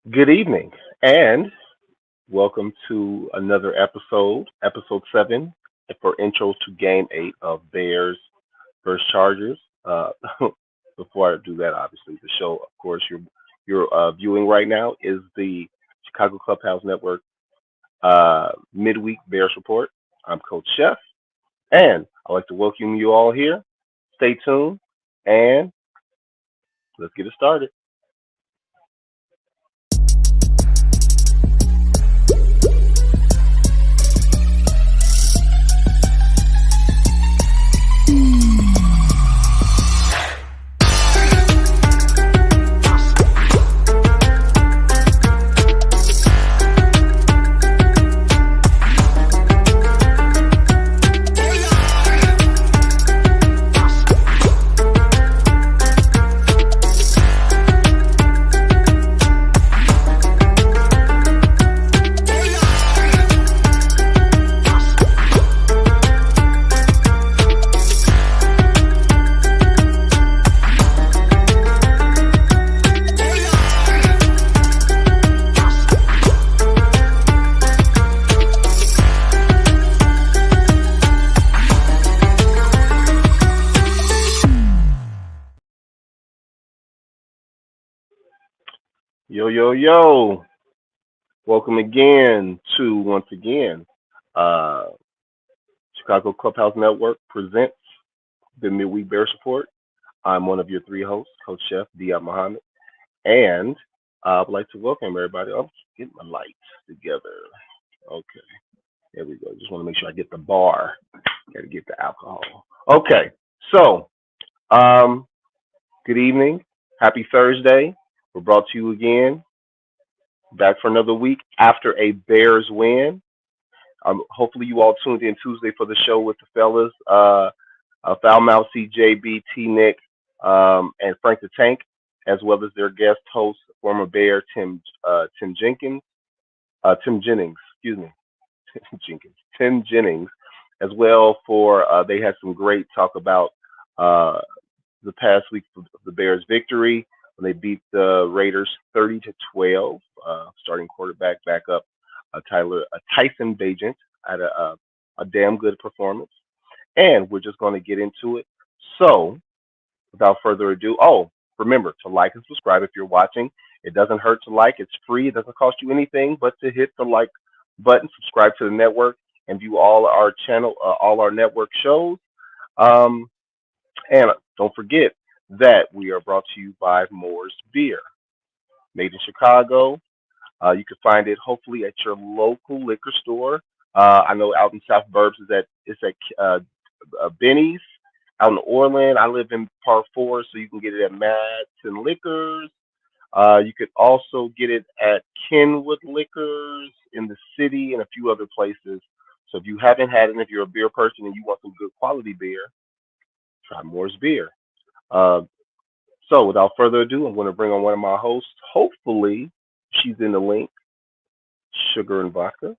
Good evening, and welcome to another episode 7, for intro to Game 8 of Bears versus Chargers. Before I do that, obviously, the show, of course, you're viewing right now is the Chicago Clubhouse Network midweek Bears report. I'm Coach Chef, and I'd like to welcome you all here. Stay tuned, and let's get it started. Yo, yo, yo. Welcome again to, once again, uh, Chicago Clubhouse Network presents the Midweek Bears Report. I'm one of your three hosts, Coach Chef Diab Muhammad, and I'd like to welcome everybody. I'm just getting my lights together. Okay, there we go. Just want to make sure I get the bar. Got to get the alcohol. Okay, so um, good evening. Happy Thursday. We're brought to you again, back for another week after a Bears win. Hopefully, you all tuned in Tuesday for the show with the fellas, Foulmouth CJB, T Nick, and Frank the Tank, as well as their guest host, former Bear Tim Jenkins, Tim Jennings, excuse me, Tim Jennings, as well. For they had some great talk about uh, the past week of the Bears' victory when they beat the Raiders 30-12. Starting quarterback back up, Tyson Bagent had a damn good performance, and we're just going to get into it. So, without further ado, remember to like and subscribe if you're watching. It doesn't hurt to like; it's free. It doesn't cost you anything but to hit the like button, subscribe to the network, and view all our network shows. Um, and don't forget that we are brought to you by Moore's Beer, made in Chicago. You can find it hopefully at your local liquor store. I know out in South Burbs is at Benny's. Out in Orland, I live in Part 4, so you can get it at Madsen Liquors. You could also get it at Kenwood Liquors in the city and a few other places. So if you haven't had it, and if you're a beer person and you want some good quality beer, try Moore's Beer. Uh, so without further ado, I'm going to bring on one of my hosts. Hopefully, she's in the link. Sugar and vodka.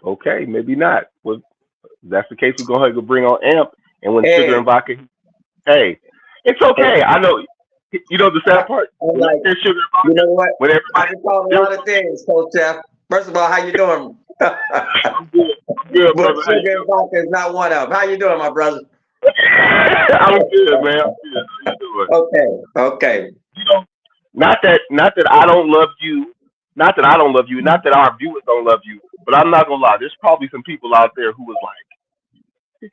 Okay, maybe not. Well, if that's the case. We're going to go bring on Amp. And when Sugar Hey, and vodka, hey, it's okay. I know. You know the I, sad part. I'm When I like, say Sugar and you vodka, know what? when I've been calling a lot of things, Coach Jeff. First of all, how you doing? But I'm good, I'm good, brother. How you sugar and vodka is not one of them. How you doing, my brother? doing? I'm good, man. I'm good. How you doing? Okay. You know, not that I don't love you, not that I don't love you, not that our viewers don't love you, but I'm not gonna lie. There's probably some people out there who was like,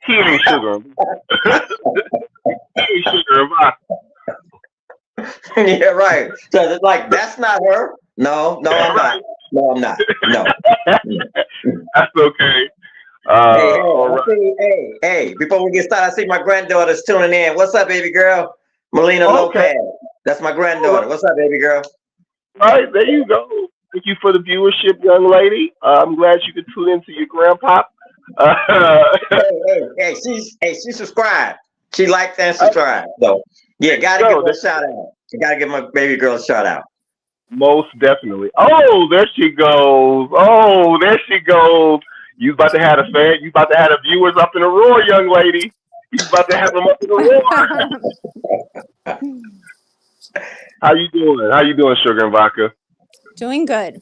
he ain't sugar, he ain't sugar and vodka. Yeah, right. So it's like, that's not her. No, I'm not. No, I'm not. No. That's okay. Hey, All right. before we get started, I see my granddaughter's tuning in. What's up, baby girl? Melina Okay. Lopez. That's my All right. granddaughter. What's up, baby girl? All right. There you go. Thank you for the viewership, young lady. I'm glad you could tune into your grandpa. Uh, She subscribed. She liked and there subscribed. So yeah, you gotta give go. her a shout out. You gotta give my baby girl a shout out. Most definitely. Oh, there she goes. Oh, there she goes. You about to have a fan. You about to have the viewers up in a roar, young lady. You about to have them up in a roar. How you doing? How you doing, Sugar and Vodka? Doing good.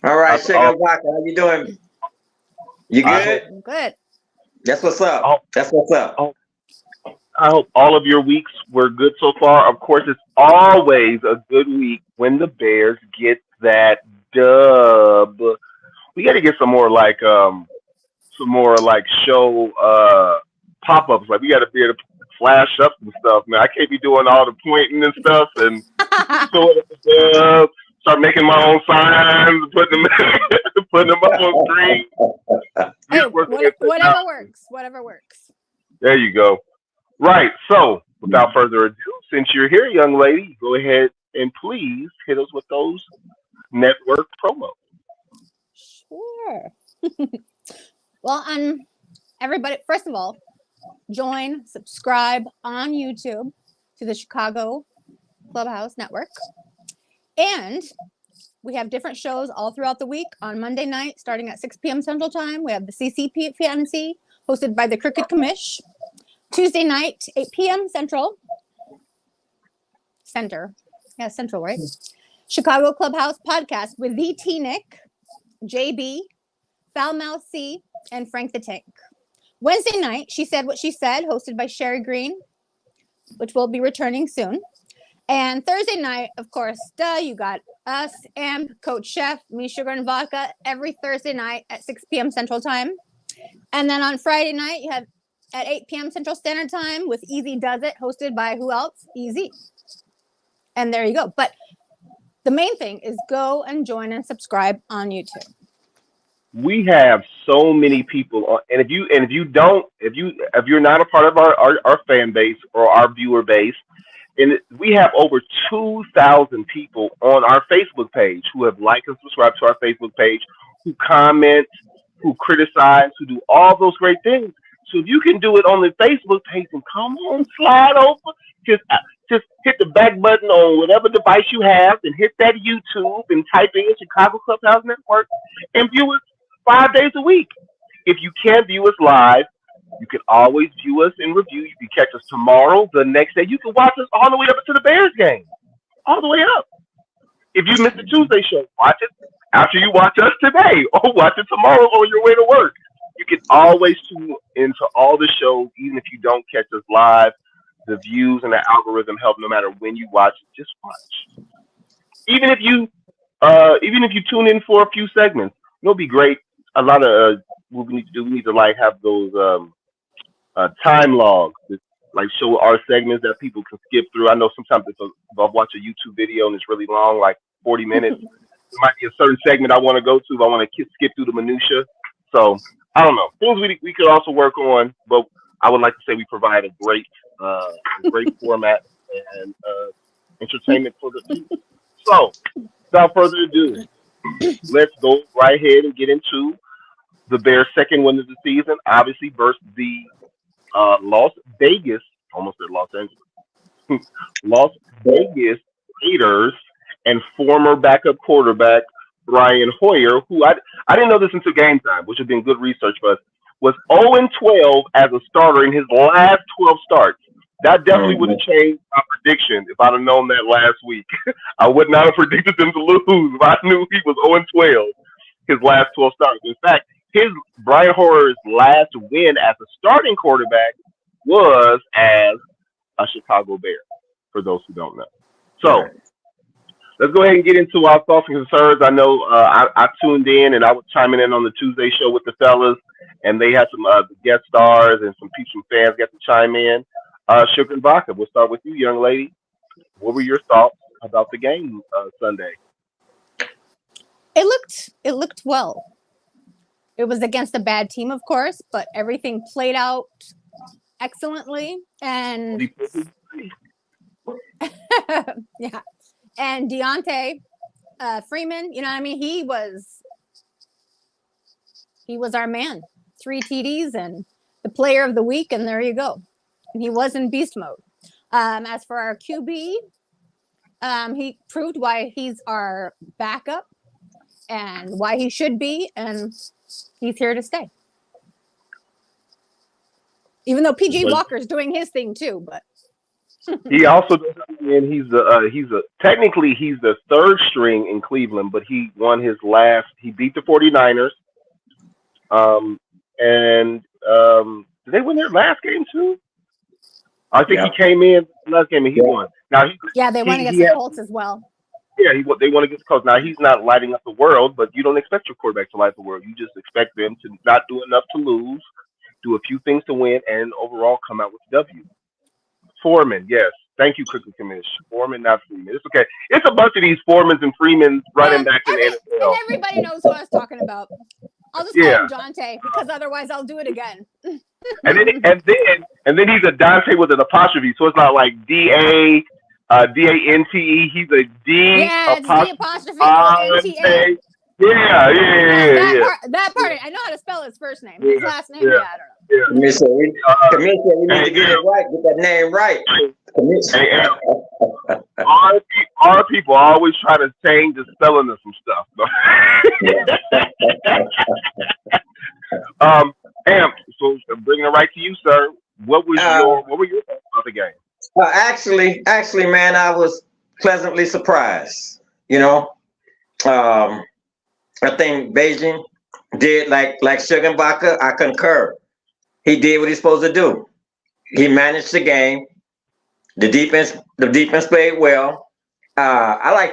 All right, I, Sugar Vodka, how you doing? You I good? hope, I'm good. That's what's up. I That's what's up. hope, I hope all of your weeks were good so far. Of course, it's always a good week when the Bears get that dub. We got to get some more like show pop ups. Like we got to be able to flash up and stuff, man. I can't be doing all the pointing and stuff and show it at the dub. Start making my own signs, putting them putting them up on screen. Hey, We're working with whatever technology. works. Whatever works. There you go. Right. So, without further ado, since you're here, young lady, go ahead and please hit us with those network promos. Sure. Well, everybody, first of all, subscribe on YouTube to the Chicago Clubhouse Network. And we have different shows all throughout the week. On Monday night, starting at 6 p.m. Central Time, we have the CCP Fantasy, hosted by the Crooked Commish. Tuesday night, 8 p.m. Central. Yeah, Central, right? Chicago Clubhouse Podcast with the T-Nick, JB, Foulmouth C, and Frank the Tank. Wednesday night, She Said What She Said, hosted by Sherry Green, which will be returning soon. And Thursday night, of course, you got us and Coach Chef, me, Sugar, and Vodka every Thursday night at 6 p.m. Central Time. And then on Friday night, you have at 8 p.m. Central Standard Time with Easy Does It, hosted by who else? Easy. And there you go. But the main thing is go and join and subscribe on YouTube. We have so many people on, and if you're not a part of our fan base or our viewer base, and we have over 2,000 people on our Facebook page who have liked and subscribed to our Facebook page, who comment, who criticize, who do all those great things. So if you can do it on the Facebook page and come on, slide over, just hit the back button on whatever device you have and hit that YouTube and type in Chicago Clubhouse Network and view us 5 days a week. If you can't view us live, you can always view us and review. You can catch us tomorrow, the next day. You can watch us all the way up to the Bears game, all the way up. If you missed the Tuesday show, watch it after you watch us today, or watch it tomorrow on your way to work. You can always tune into all the shows, even if you don't catch us live. The views and the algorithm help no matter when you watch it. Just watch. Even if you tune in for a few segments, it'll be great. A lot of what we need to do, we need to like have those time logs that like show our segments that people can skip through. I know sometimes if I watch a YouTube video and it's really long, like 40 minutes, there might be a certain segment I want to go to, but I want to skip through the minutia. So I don't know, things we could also work on, but I would like to say we provide a great format and entertainment for the people. So without further ado, let's go right ahead and get into the Bears' second win of the season, obviously versus the Las Vegas, almost at Los Angeles, Las Vegas Raiders, and former backup quarterback Brian Hoyer, who I didn't know this until game time, which would have been good research for us, was 0-12 as a starter in his last 12 starts. That definitely would have changed my prediction if I'd have known that last week. I would not have predicted them to lose if I knew he was 0-12 his last 12 starts. In fact, Brian Hoyer's last win as a starting quarterback was as a Chicago Bear, for those who don't know. So let's go ahead and get into our thoughts and concerns. I know I tuned in and I was chiming in on the Tuesday show with the fellas, and they had some guest stars and some fans got to chime in. Sugar and Vodka, we'll start with you, young lady. What were your thoughts about the game Sunday? It looked well. It was against a bad team, of course, but everything played out excellently. And yeah, and Deontay Freeman, you know what I mean? He was our man. 3 TDs and the player of the week, and there you go. And he was in beast mode. As for our QB, he proved why he's our backup and why he should be, and he's here to stay. Even though PJ Walker's doing his thing too, but He also and he's a technically he's the third string in Cleveland, but he won his last. He beat the 49ers. Um, and did they win their last game too? I think he Yep. came in last game and he won. Now Yeah, they won against he the has, Colts as well. yeah, they won against the Colts. Now he's not lighting up the world, but you don't expect your quarterback to light the world. You just expect them to not do enough to lose, do a few things to win, and overall come out with a W. Foreman, yes. Thank you, Cricket Commish. Foreman, not Freeman. It's okay. It's a bunch of these Foremans and Freemans running back in the NFL. And everybody knows who I was talking about. I'll just call him Jonte because otherwise I'll do it again. and then he's a Dante with an apostrophe, so it's not like Dante. He's a D Yeah, it's apostrophe. D apostrophe O-N-T-A. Yeah. That part, I know how to spell his first name. His last name, I don't know. Yeah. Commissioner, we need to get it right, get that name right. Our people always try to change the spelling of some stuff. Amp, so bringing it right to you, sir. What were your thoughts about the game? Actually, man, I was pleasantly surprised. You know, I think Bagent did like Sugar and Vodka. I concur. He did what he's supposed to do. He managed the game. The defense played well. I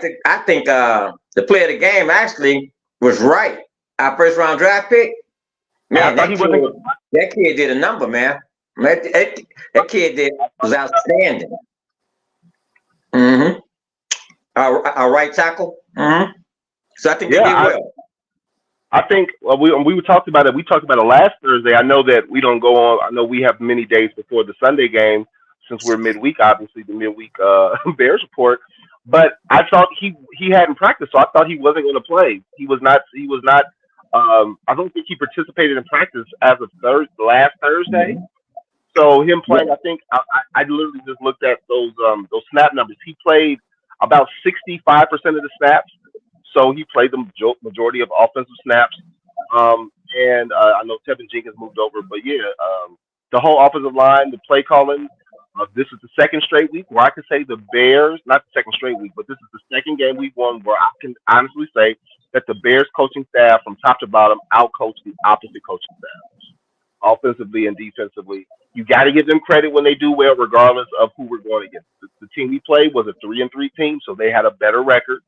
think the play of the game actually was right. Our first round draft pick. Man, that kid did a number, man. That kid was outstanding. Mm-hmm. Our right tackle. Mm-hmm. So I think they did well. I think we talked about it. We talked about it last Thursday. I know that we don't go on. I know we have many days before the Sunday game since we're midweek. Obviously, the midweek Bears report. But I thought he hadn't practiced, so I thought he wasn't going to play. He was not. I don't think he participated in practice as of last Thursday. So him playing, I think I literally just looked at those snap numbers. He played about 65% of the snaps. So he played the majority of offensive snaps. And I know Tevin Jenkins moved over, but the whole offensive line, the play calling. This is the second straight week where I can say the Bears, not the second straight week, but this is the second game week one where I can honestly say that the Bears coaching staff from top to bottom outcoached the opposite coaching staff, offensively and defensively. You got to give them credit when they do well, regardless of who we're going against. The team we played was a 3-3 team, so they had a better record,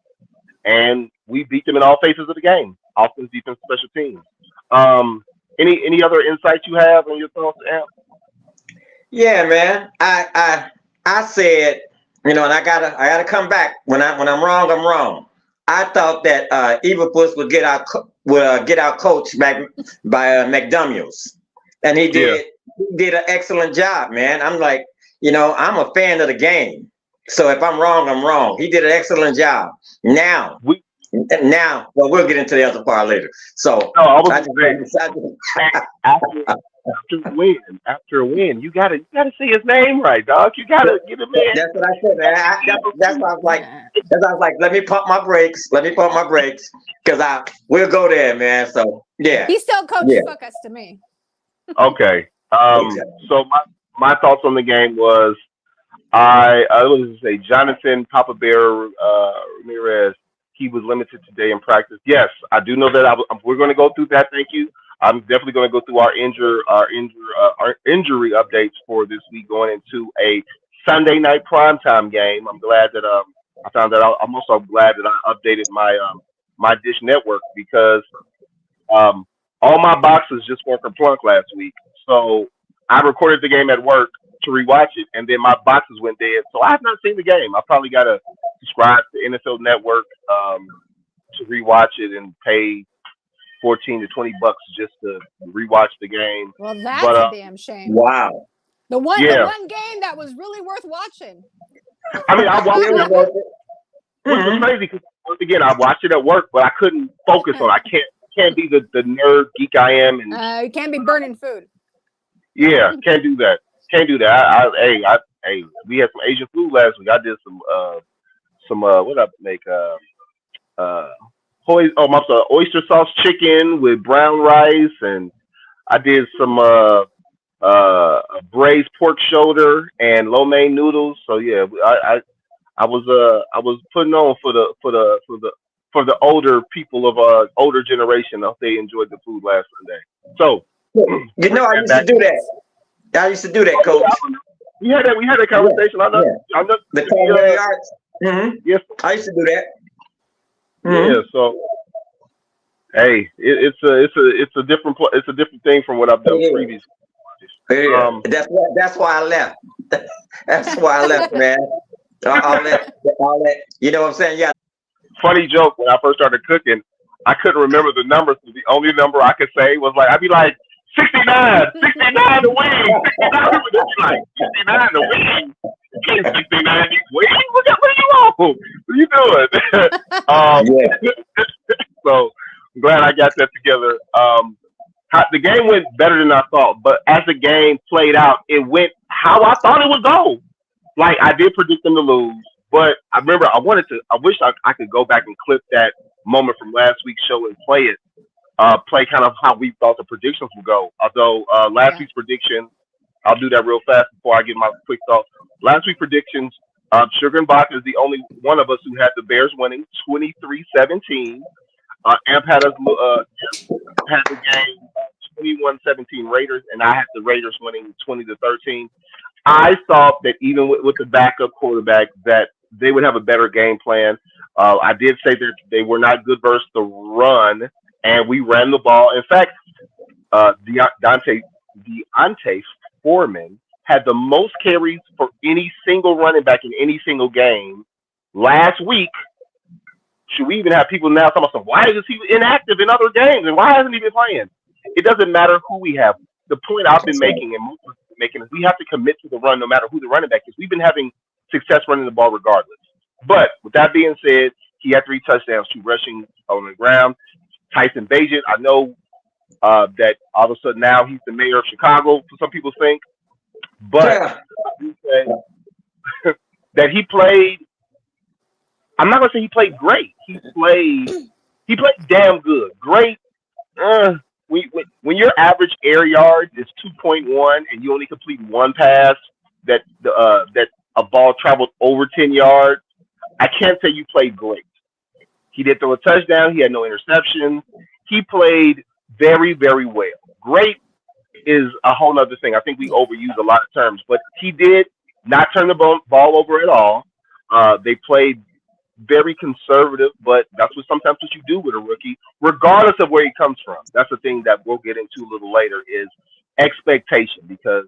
and we beat them in all phases of the game: offense, defense, special teams. Any other insights you have on your thoughts, Amp? Yeah, man. I said, and I gotta come back. When I'm wrong, I'm wrong. I thought that Evilpuss would get out coached by McDaniels, and he did. He did an excellent job, man. I'm like, I'm a fan of the game, so if I'm wrong, I'm wrong. He did an excellent job. Now, well, we'll get into the other part later. So, after a win, you gotta say his name right, dog. You gotta get him in. That's what I said, man. That's why I was like, let me pump my brakes, because we'll go there, man. So yeah, he still coaches fuck us to me. Okay. So my thoughts on the game was Jonathan Papa Bear Ramirez. He was limited today in practice. Yes, I do know that. We're going to go through that. Thank you. I'm definitely going to go through our injury updates for this week, going into a Sunday night primetime game. I'm glad that I found that out. I'm also glad that I updated my Dish Network because all my boxes just weren't plunk last week. So I recorded the game at work to rewatch it, and then my boxes went dead. So I have not seen the game. I probably got to subscribe to NFL Network to rewatch it and pay $14 to $20 just to rewatch the game. Well, that's a damn shame. Wow. The one game that was really worth watching. I mean, I watched it at work, which was crazy because once again, I watched it at work, but I couldn't focus on it. I can't be the nerd geek I am, and you can't be burning food. Yeah, can't do that. Hey, we had some Asian food last week. I did some what I make oyster sauce chicken with brown rice, and I did some a braised pork shoulder and lo mein noodles. So yeah, I was putting on for the older people of older generation. I hope they enjoyed the food last Sunday. So You know, I bring used to that do back. that. I used to do that, Oh, yeah, Coach. we had that. We had that Yeah, conversation. I know. yeah. I know. The culinary arts. Yes. I used to do that. Yeah. So hey, it's a different it's a different thing from what I've done Yeah. previously. Yeah. That's why I left. That's why I left, man. All that. You know what I'm saying? Yeah. Funny joke. When I first started cooking, I couldn't remember the numbers. So the only number I could say was like I'd be like 69, 69 the wing, 69. They'd be like 69 the wing. You can't 69 these wings. What are you on? What are you doing? Yeah. So I'm glad I got that together. The game went better than I thought, but as the game played out, it went how I thought it would go. Like I did predict them to lose, but I remember I wanted to. I wish I could go back and clip that moment from last week's show and play it. Play kind of how we thought the predictions would go. Although last week's prediction, I'll do that real fast before I give my quick thoughts. Last week's predictions, Sugar and Bach is the only one of us who had the Bears winning 23-17. Amp had us had the game 21-17 Raiders, and I had the Raiders winning 20-13. I thought that even with the backup quarterback, that they would have a better game plan. I did say that they were not good versus the run, and we ran the ball. In fact, Deontay Foreman had the most carries for any single running back in any single game last week. Should we even have people now talking about, why is he inactive in other games and why hasn't he been playing? It doesn't matter who we have. The point I've been making and most of us been making is we have to commit to the run no matter who the running back is. We've been having success running the ball regardless. But with that being said, he had 3 touchdowns, 2 rushing on the ground. Tyson Bagent, I know that all of a sudden now he's the mayor of Chicago, some people think. But I do say that he played. I'm not gonna say he played great. He played damn good. Great. When your average air yard is 2.1 and you only complete 1 pass that a ball traveled over 10 yards, I can't say you played great. He did throw a touchdown. He had no interceptions. He played very, very well. Great is a whole nother thing. I think we overuse a lot of terms, but he did not turn the ball over at all. They played very conservative, but that's sometimes what you do with a rookie, regardless of where he comes from. That's the thing that we'll get into a little later is expectation, because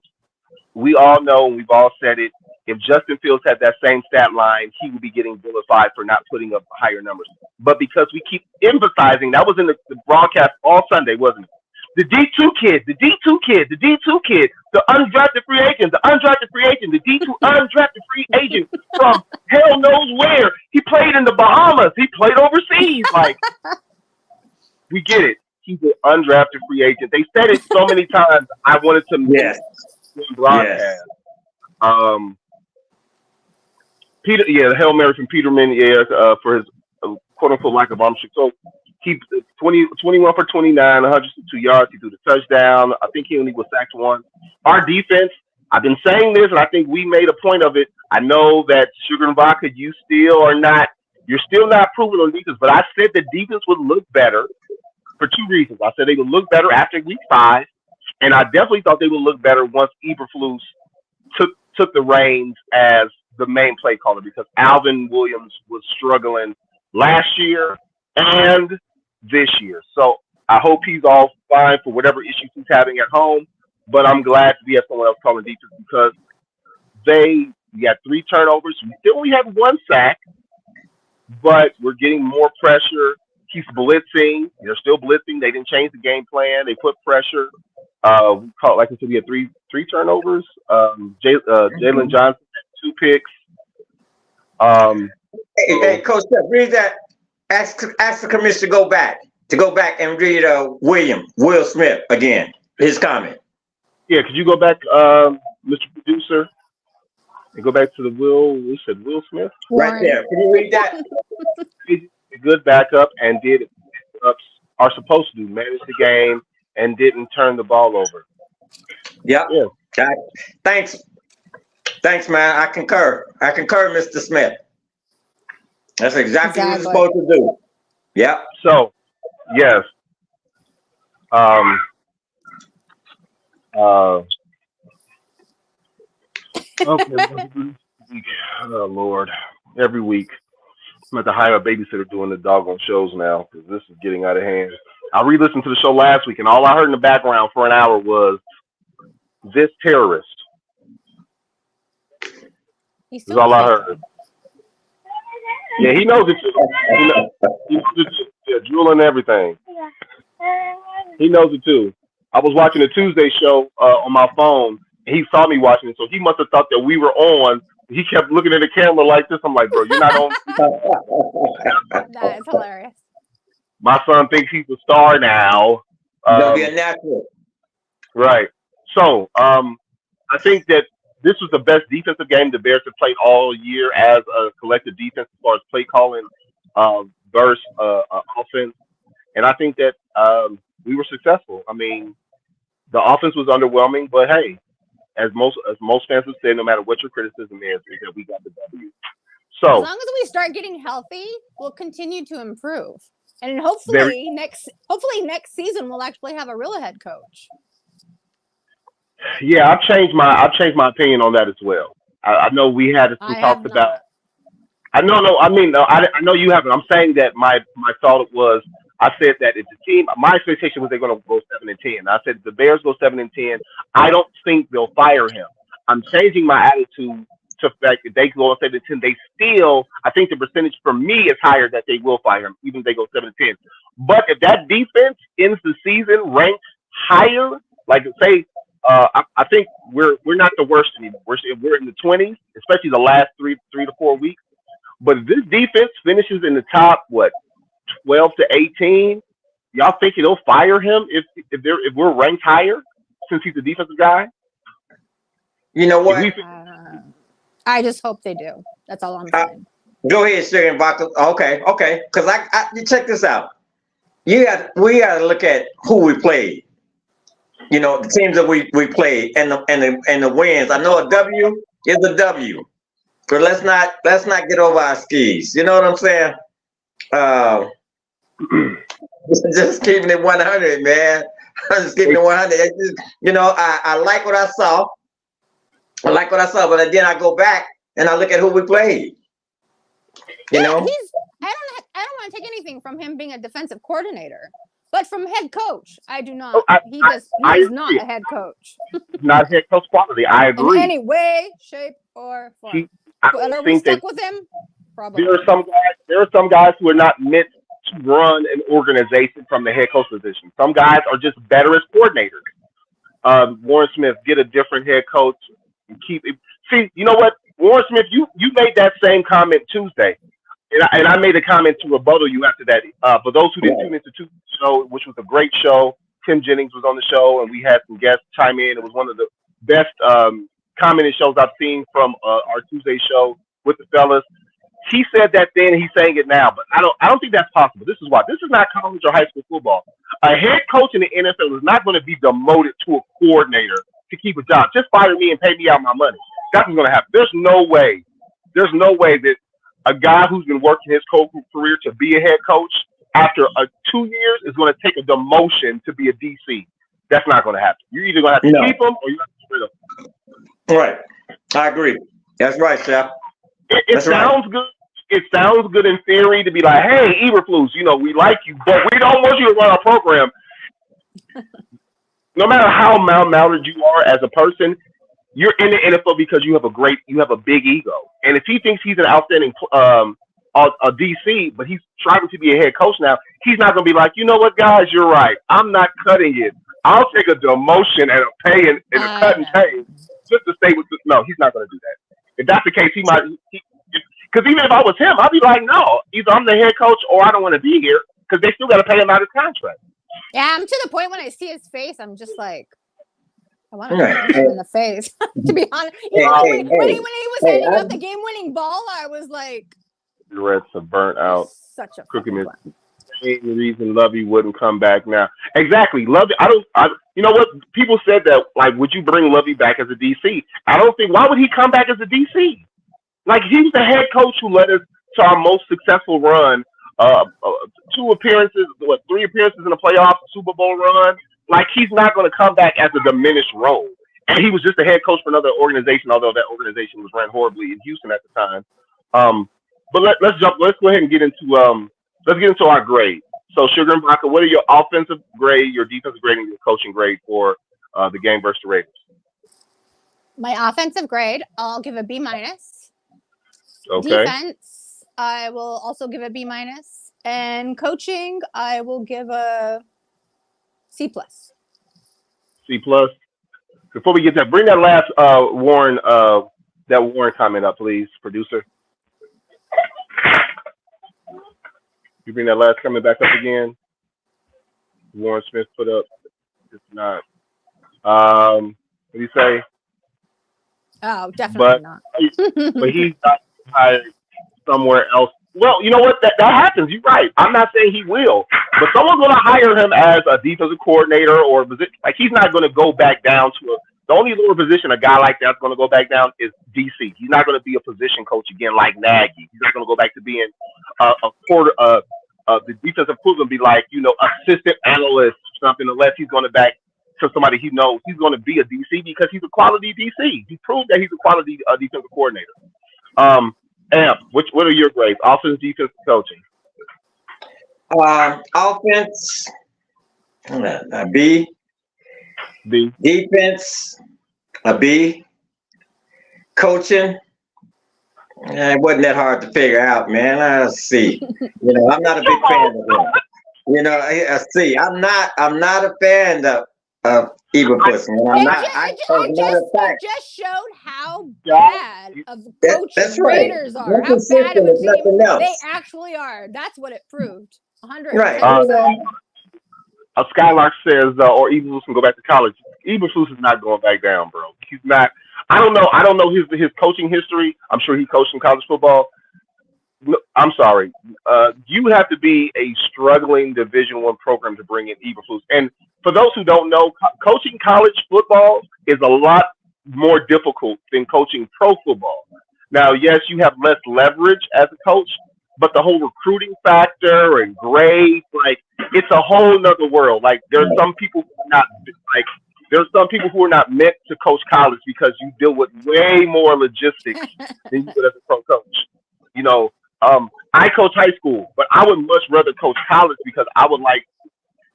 we all know, and we've all said it, if Justin Fields had that same stat line, he would be getting vilified for not putting up higher numbers. But because we keep emphasizing, that was in the broadcast all Sunday, wasn't it? The D2 kid, the D2 kid, the D2 kid, the undrafted free agent, the undrafted free agent, the D2 undrafted free agent from hell knows where. He played in the Bahamas. He played overseas. Like, we get it. He's an undrafted free agent. They said it so many times. I wanted to broadcast. Peter, the Hail Mary from Peterman, for his quote unquote lack of ownership. So he 21 for 29, 102 yards. He threw the touchdown. I think he only was sacked once. Our defense, I've been saying this, and I think we made a point of it. I know that Sugar and Vodka, you're still not proven on defense, but I said the defense would look better for 2 reasons. I said they would look better after week 5, and I definitely thought they would look better once Eberflus took the reins as the main play caller, because Alvin Williams was struggling last year and this year. So I hope he's all fine for whatever issues he's having at home. But I'm glad to have someone else calling defense, because we had 3 turnovers. We still only had 1 sack, but we're getting more pressure. He's blitzing. They're still blitzing. They didn't change the game plan. They put pressure. Like I said, we had three turnovers. Jalen Johnson had 2 picks. Hey, Coach, read that. Ask the commissioner to go back and read Will Smith again. His comment. Yeah, could you go back, Mr. Producer, and go back to the we said Will Smith? Right there. Can you read that? A good backup and did are supposed to do, manage the game and didn't turn the ball over. Yep. Yeah. Okay. Thanks, man. I concur, Mr. Smith. That's exactly what you're supposed to do. Yep. So, yes. Okay. Oh Lord, every week I'm at to hire a babysitter doing the doggone shows now because this is getting out of hand. I re-listened to the show last week, and all I heard in the background for an hour was this terrorist. That's all I heard. Yeah, he knows it too. He knows it too. Yeah, drooling and everything. He knows it too. I was watching a Tuesday show on my phone, and he saw me watching it, so he must have thought that we were on. He kept looking at the camera like this. I'm like, bro, you're not on. That is hilarious. My son thinks he's a star now. Gonna be a natural. Right. So, I think that this was the best defensive game the Bears have played all year as a collective defense as far as play calling versus offense. And I think that we were successful. I mean, the offense was underwhelming, but hey, as most fans would say, no matter what your criticism is that we got the W. So as long as we start getting healthy, we'll continue to improve. And hopefully next season we'll actually have a real head coach. Yeah, I've changed my opinion on that as well. I know we had some talks about. I know you haven't. I'm saying that my thought was, I said that if the team, my expectation was they're going to go 7-10. I said if the Bears go 7-10, I don't think they'll fire him. I'm changing my attitude to the fact that they go 7-10. They still, I think the percentage for me is higher that they will fire him, even if they go 7-10. But if that defense ends the season ranked higher, like say, I think we're not the worst anymore. We're in the 20s, especially the last three to 4 weeks. But if this defense finishes in the top, 12 to 18, y'all think they'll fire him if we're ranked higher since he's a defensive guy? You know what? I just hope they do. That's all I'm saying. Go ahead, Sugar and Vodka. Okay. Because you check this out. We got to look at who we played. You know, the teams that we played and the wins. I know a W is a W, but let's not get over our skis. You know what I'm saying? Just keeping it 100, man. I'm just keeping it 100. You know, I like what I saw. But then I go back and I look at who we played. You know, I don't want to take anything from him being a defensive coordinator, but from head coach, I do not. He is not a head coach. Not head coach quality. I agree. In any way, shape, or form. But are we stuck with him? Probably. There are some guys who are not meant to run an organization from the head coach position. Some guys are just better as coordinators. Warren Smith, get a different head coach and keep it. See, you know what, Warren Smith, you made that same comment Tuesday, and I made a comment to rebuttal you after that. For those who didn't tune into Tuesday's show, which was a great show, Tim Jennings was on the show, and we had some guests chime in. It was one of the best commenting shows I've seen from our Tuesday show with the fellas. He said that then, and he's saying it now, but I don't think that's possible. This is why. This is not college or high school football. A head coach in the NFL is not going to be demoted to a coordinator to keep a job. Just fire me and pay me out my money. That's what's going to happen. There's no way that a guy who's been working his career to be a head coach after 2 years is going to take a demotion to be a DC. That's not going to happen. You're either going to have to keep him or you have to get rid of him. Right. I agree. That's right, Chef. It sounds good. It sounds good in theory to be like, hey, Eberflus, we like you, but we don't want you to run our program. No matter how malmounted you are as a person, you're in the NFL because you have a big ego. And if he thinks he's an outstanding a DC, but he's striving to be a head coach now, he's not going to be like, you know what, guys, you're right. I'm not cutting it. I'll take a demotion and a pay and a cut and pay just to stay with this. No, he's not going to do that. If that's the case, he might. Because even if I was him, I'd be like, no, either I'm the head coach or I don't want to be here because they still got to pay him out his contract. Yeah, I'm to the point when I see his face, I'm just like, I want to punch him in the face. To be honest, when he was handing out the game-winning ball, I was like, Cigarettes are burnt out. Such a cooking it. Same reason Lovey wouldn't come back now. Exactly, Lovey. You know what? People said that. Like, would you bring Lovey back as a DC? I don't think. Why would he come back as a DC? Like, he's the head coach who led us to our most successful run. Two appearances, what, three appearances in the playoffs, Super Bowl run. Like, he's not going to come back as a diminished role. And he was just the head coach for another organization, although that organization was ran horribly in Houston at the time. But let's jump. Let's go ahead and get into let's get into our grade. So, Sugar and Baka, what are your offensive grade, your defensive grade, and your coaching grade for the game versus the Raiders? My offensive grade, I'll give a B minus. Okay. Defense, I will also give a B minus, and coaching, I will give a C plus. C plus. Before we get that, bring that last Warren comment up, please, producer. You bring that last comment back up again. Warren Smith put up. It's not. What do you say? Oh, definitely not. But he's got hired somewhere else. Well, you know what? That happens. You're right. I'm not saying he will, but someone's going to hire him as a defensive coordinator, or like, he's not going to go back down to the only lower position a guy like that's going to go back down is DC. He's not going to be a position coach again like Nagy. He's not going to go back to being the defensive coach and be like, assistant analyst or something, unless he's going to back to somebody he knows. He's going to be a DC because he's a quality DC. He proved that he's a quality defensive coordinator. Amp, what are your grades? Offense, defense, coaching. Offense, a B. B. Defense, a B. Coaching, it wasn't that hard to figure out, man. A C. I'm not a big fan of that. A C. I'm not a fan of Evil Pussy. It just showed how bad of coaching Raiders are. How bad of a team they actually are. That's what it proved. 100%. Right. Skylark says, or Evilus can go back to college. Evilus is not going back down, bro. He's not. I don't know his coaching history. I'm sure he coached in college football. No, I'm sorry. You have to be a struggling Division I program to bring in Evilus. And for those who don't know, coaching college football is a lot more difficult than coaching pro football. Now, yes, you have less leverage as a coach, but the whole recruiting factor and grades, like, it's a whole nother world. Like, there's some people who are not meant to coach college because you deal with way more logistics than you would as a pro coach. I coach high school, but I would much rather coach college because I would like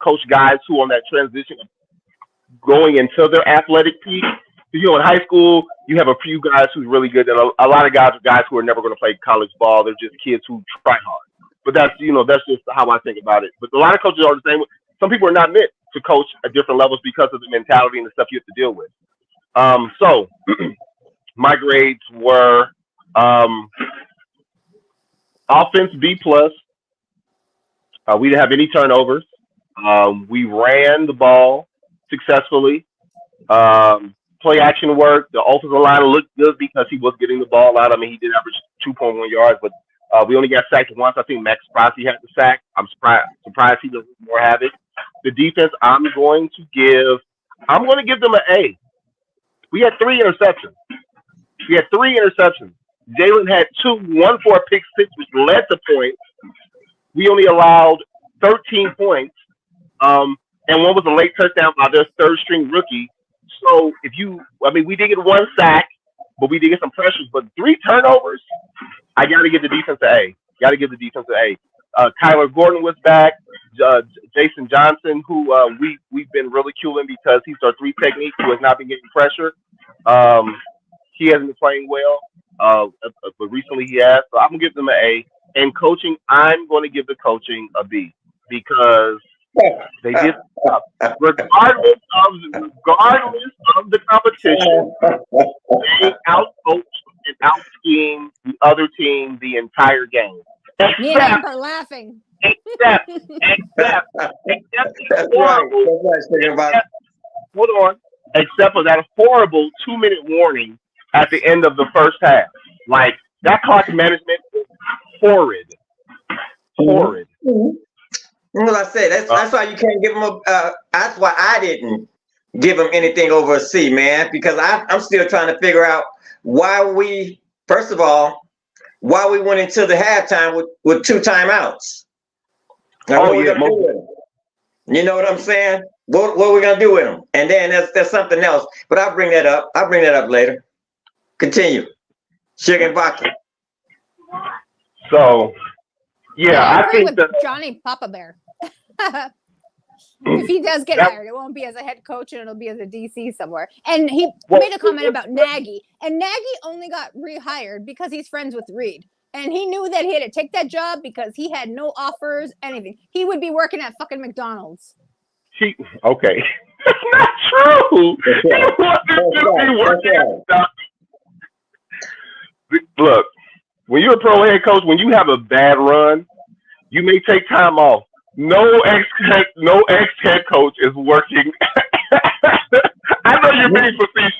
coach guys who on that transition of going into their athletic peak. In high school, you have a few guys who's really good, and a lot of guys are guys who are never going to play college ball. They're just kids who try hard. But that's just how I think about it. But a lot of coaches are the same. Some people are not meant to coach at different levels because of the mentality and the stuff you have to deal with. So my grades were offense B plus. We didn't have any turnovers. We ran the ball successfully. Play action work. The offensive line looked good because he was getting the ball out. I mean, he did average 2.1 yards, but we only got sacked once. I think Max Crosby had the sack. I'm surprised he doesn't more have it. The defense, I'm going to give them an A. We had 3 interceptions. Jalen had 2, one for a pick six, which led to points. We only allowed 13 points, and one was a late touchdown by their third string rookie. So we did get 1 sack, but we did get some pressures. But 3 turnovers, I got to give the defense an A. Kyler Gordon was back. Jason Johnson, who we've been ridiculing because he's our 3 technique, who has not been getting pressure. He hasn't been playing well, but recently he has. So I'm gonna give them an A. And coaching, I'm going to give the coaching a B because they did, regardless of the competition, they out-coached and out-schemed the other team the entire game. Me and Amber are laughing. Except for that horrible 2-minute warning at the end of the first half. Like, that clock management was horrid. Well, I said that's why you can't give him a. That's why I didn't give him anything over a C, man, because I'm still trying to figure out why we. First of all, why we went into the halftime with 2 timeouts. Now, what we gonna do with him? You know what I'm saying? What we gonna do with him? And then there's something else, but I'll bring that up. I'll bring that up later. Continue. Sugar and vodka. So, yeah, I agree think with Johnny Papa Bear. If he does get hired, it won't be as a head coach, and it'll be as a DC somewhere. And he made a comment about Nagy, and Nagy only got rehired because he's friends with Reed. And he knew that he had to take that job because he had no offers, anything. He would be working at fucking McDonald's. Okay. That's not true. Look, when you're a pro head coach, when you have a bad run, you may take time off. No ex head coach is working. I know you're being facetious,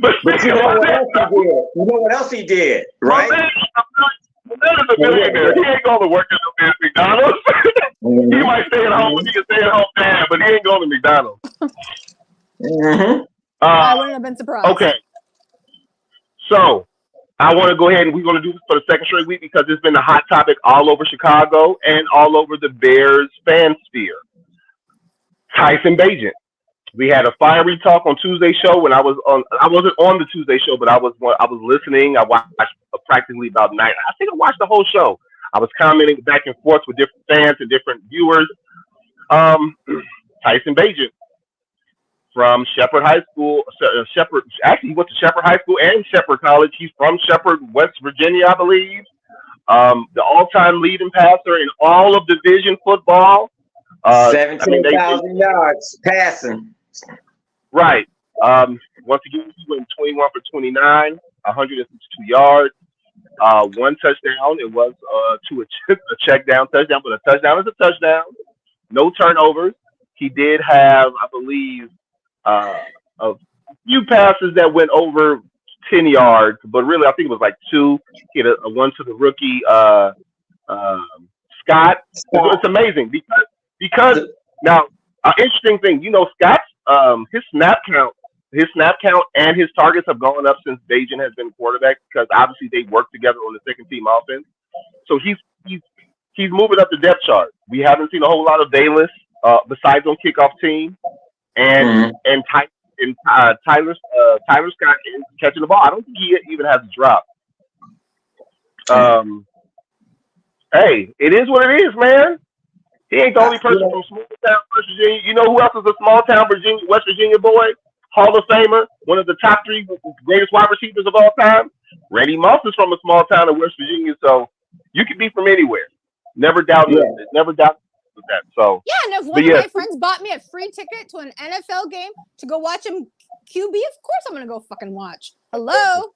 but you know what else he did? You know what else he did, right? That is a millionaire. He ain't going to work at McDonald's. He might stay at home. He can stay at home, dad, but he ain't going to McDonald's. I wouldn't have been surprised. Okay. So, I want to go ahead and we're going to do this for the second straight week because it's been a hot topic all over Chicago and all over the Bears fan sphere. Tyson Bagent. We had a fiery talk on Tuesday's show when I wasn't on the Tuesday show, but I was listening. I watched practically about 9. I think I watched the whole show. I was commenting back and forth with different fans and different viewers. Tyson Bagent from Shepherd High School. Actually, he went to Shepherd High School and Shepherd College. He's from Shepherd, West Virginia, I believe. The all-time leading passer in all of Division football. 17,000 yards passing. Right. Once again, he went 21 for 29, 162 yards, 1 touchdown. It was to a check down touchdown, but a touchdown is a touchdown. No turnovers. He did have, I believe, a few passes that went over 10 yards, but really I think it was like 2. He had a one to the rookie Scott. It's amazing because now an interesting thing, Scott's his snap count and his targets have gone up since Bagent has been quarterback because obviously they work together on the second team offense. So he's moving up the depth chart. We haven't seen a whole lot of Bayless besides on kickoff team. And Tyler Scott is catching the ball. I don't think he even has a drop. Hey, it is what it is, man. He ain't the only person from small town West Virginia. You know who else is a small town West Virginia boy? Hall of Famer, one of the top 3 greatest wide receivers of all time. Randy Moss is from a small town in West Virginia, so you could be from anywhere. Never doubt it. Never doubt that. So yeah, and if one of my friends bought me a free ticket to an NFL game to go watch him QB, of course I'm gonna go fucking watch. Hello.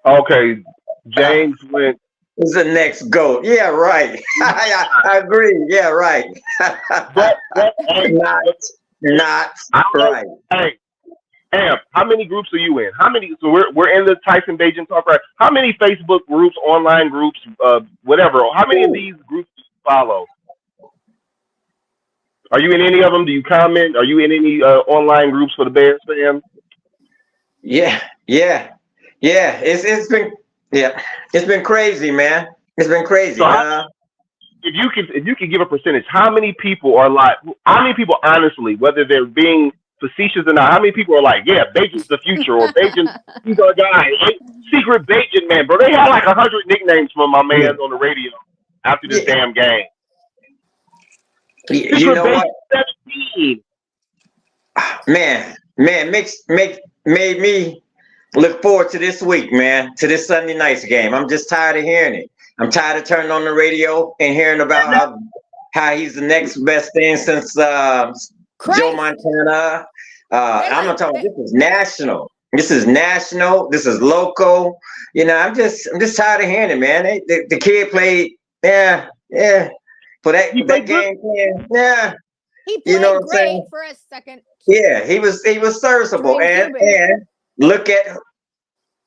Okay, James went. Who's the next GOAT? Yeah, right. I agree. Yeah, right. Not right. Hey, Amp, how many groups are you in? How many? So we're in the Tyson Bagent talk, right? How many Facebook groups, online groups, whatever? How many of these groups do you follow? Are you in any of them? Do you comment? Are you in any online groups for the Bears fans? Yeah. It's been crazy, man. It's been crazy. So if you could give a percentage, how many people honestly, whether they're being facetious or not, how many people are like, yeah, Bagent's the future, or Bagent, he's our guy, secret Bagent man, bro? They had like 100 nicknames from my man on the radio after this damn game. You know what? 17. Man, made me look forward to this week, man, to this Sunday night's game. I'm just tired of hearing it. I'm tired of turning on the radio and hearing about how he's the next best thing since Joe Montana. I'm not talking. This is national. This is national. This is local. I'm just tired of hearing it, man. The kid played, for that game. Yeah, he played great for a second. Yeah, he was serviceable, and look at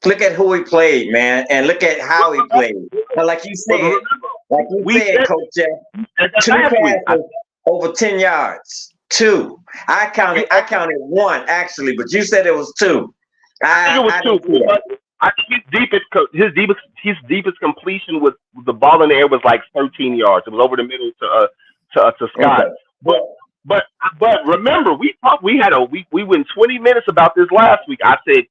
look at who he played, man, and look at how he played. But like you said, Coach Jeff, 2 passes over 10 yards. 2. I counted 1 actually, but you said it was 2. I think it was 2. I think his deepest completion with the ball in the air was like 13 yards. It was over the middle to Scott. Okay. But remember, we went 20 minutes about this last week. I said,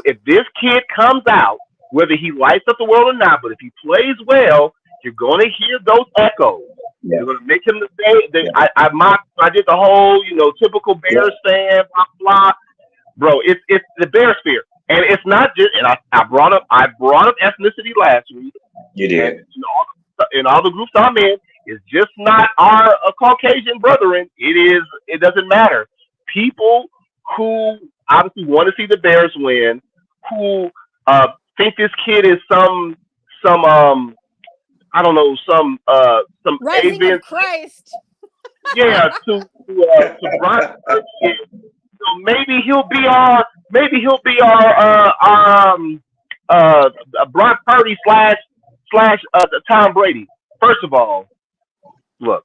if this kid comes out, whether he lights up the world or not, but if he plays well, you're going to hear those echoes. Yeah. You're going to make him the same. I did the whole, typical Bears fan, blah blah. Bro, it's the Bears fear, and it's not just. And I brought up ethnicity last week. You did. And, in all the groups I'm in, it's just not our Caucasian brethren. It doesn't matter. People who obviously want to see the Bears win, who think this kid is some I don't know, some Rising avian, of Christ. Yeah, to Brian. So maybe he'll be our Brock Purdy slash Tom Brady. First of all, look,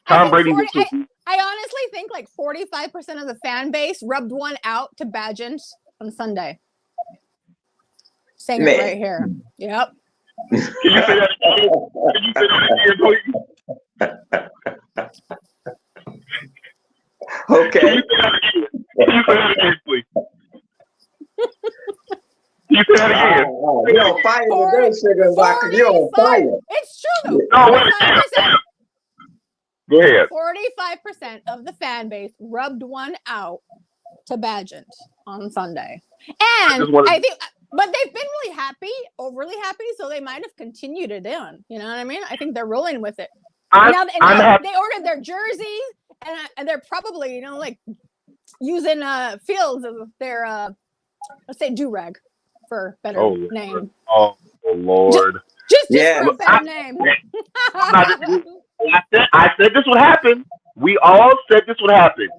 Tom Brady. I honestly think like 45% of the fan base rubbed one out to Bagent on Sunday. Saying it right here. Yep. Can you say that again? Okay. Can you say that again, please? Can you say that again? You're on fire today, Sugar Vodka. You're on fire. It's true, though. No, wait. Go ahead. 45% of the fan base rubbed one out to Bagent on Sunday. And I think, but they've been really happy, overly happy, so they might have continued it in. You know what I mean? I think they're rolling with it. Now they ordered their jerseys, and they're probably, like using Fields as their, let's say, do-rag for a better name. Oh, Lord. Just for a better name. I said this would happen. We all said this would happen.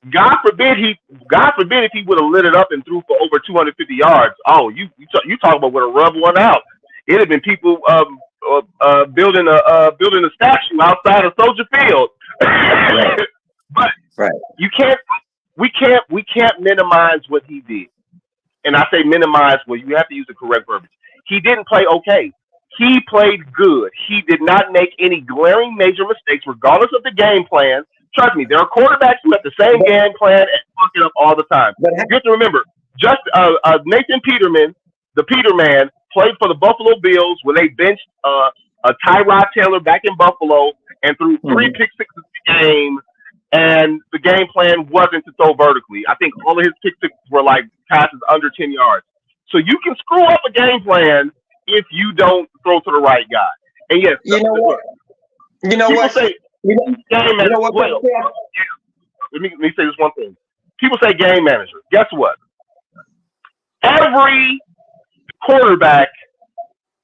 God forbid if he would have lit it up and threw for over 250 yards. Oh, you talk about would have rubbed one out. It'd have been people building a statue outside of Soldier Field. But we can't minimize what he did. And I say minimize, well, you have to use the correct verbiage. He didn't play okay. He played good. He did not make any glaring major mistakes, regardless of the game plan. Trust me, there are quarterbacks who have the same game plan and fuck it up all the time. You have to remember, just Nathan Peterman, the Peterman, played for the Buffalo Bills when they benched a Tyrod Taylor back in Buffalo and threw 3 pick sixes a game, and the game plan wasn't to throw vertically. I think all of his pick sixes were like passes under 10 yards. So you can screw up a game plan if you don't throw to the right guy. And yes, you know what? Say, Let me say this one thing. People say game manager. Guess what? Every quarterback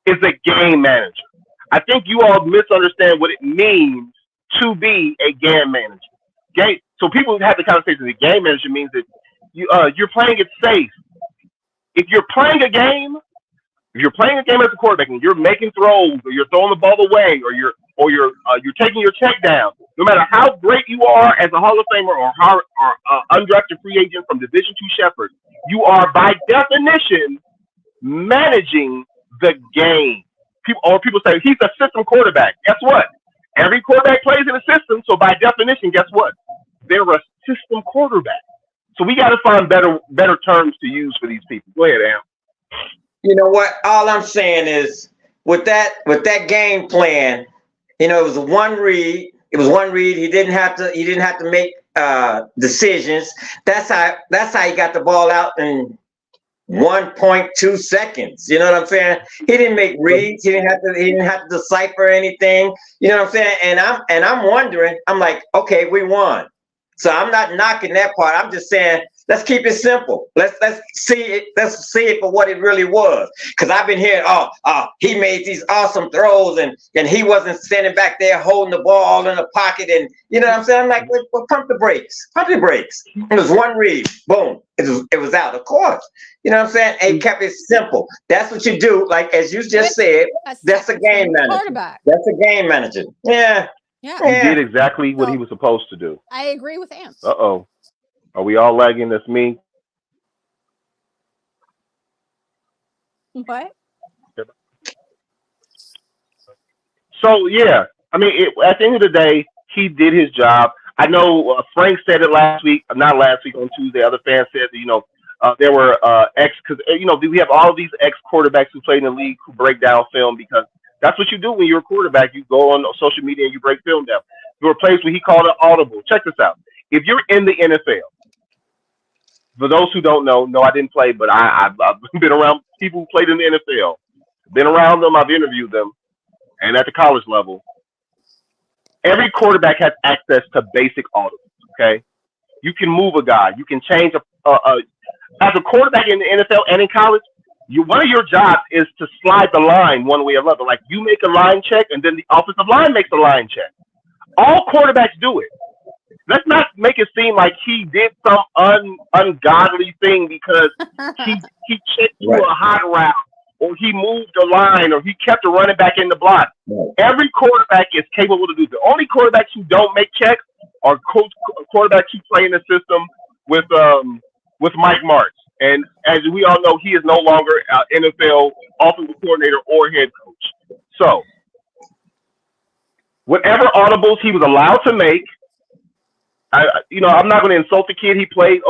is a game manager. I think you all misunderstand what it means to be a game manager. So people have the conversation that game manager means that you're playing it safe. If you're playing a game as a quarterback and you're making throws or you're throwing the ball away or you're taking your check down, no matter how great you are as a Hall of Famer or undrafted free agent from Division II Shepherd, you are by definition managing the game. People say he's a system quarterback. Guess what? Every quarterback plays in a system, so by definition, guess what? They're a system quarterback. So we got to find better terms to use for these people. Go ahead, Am. You know what? All I'm saying is with that game plan, it was one read. It was one read. He didn't have to make decisions. That's how he got the ball out in 1.2 seconds. You know what I'm saying? He didn't make reads. He didn't have to decipher anything. You know what I'm saying? And I'm wondering. I'm like, okay, we won. So I'm not knocking that part. I'm just saying Let's keep it simple. Let's see it. Let's see it for what it really was. Because I've been hearing, he made these awesome throws, and he wasn't standing back there holding the ball all in the pocket, and you know what I'm saying? I'm like, well, pump the brakes. Pump the brakes. It was one read, boom, it was out. Of course, you know what I'm saying? And he kept it simple. That's what you do. Like as you just said, that's a game manager. That's a game manager. Yeah. Yeah. He did exactly what he was supposed to do. I agree with Amp. Uh-oh. Are we all lagging? That's me. What? So, yeah. I mean, at the end of the day, he did his job. I know Frank said it last week, not last week, on Tuesday. Other fans said that, there were because, we have all these ex-quarterbacks who played in the league who break down film because that's what you do when you're a quarterback. You go on social media and you break film down. There were plays where he called it audible. Check this out. If you're in the NFL, for those who don't know, no, I didn't play, but I've been around people who played in the NFL. Been around them. I've interviewed them. And at the college level, every quarterback has access to basic audibles, okay? You can move a guy. You can change as a quarterback in the NFL and in college, one of your jobs is to slide the line one way or another. Like you make a line check and then the offensive line makes a line check. All quarterbacks do it. Let's not make it seem like he did some ungodly thing because he checked through a hot route or he moved the line or he kept a running back in the block. Every quarterback is capable to do. The only quarterbacks who don't make checks are quarterbacks who play in the system with Mike Martz. And as we all know, he is no longer an NFL offensive coordinator or head coach. So, whatever audibles he was allowed to make, I'm not going to insult the kid. He played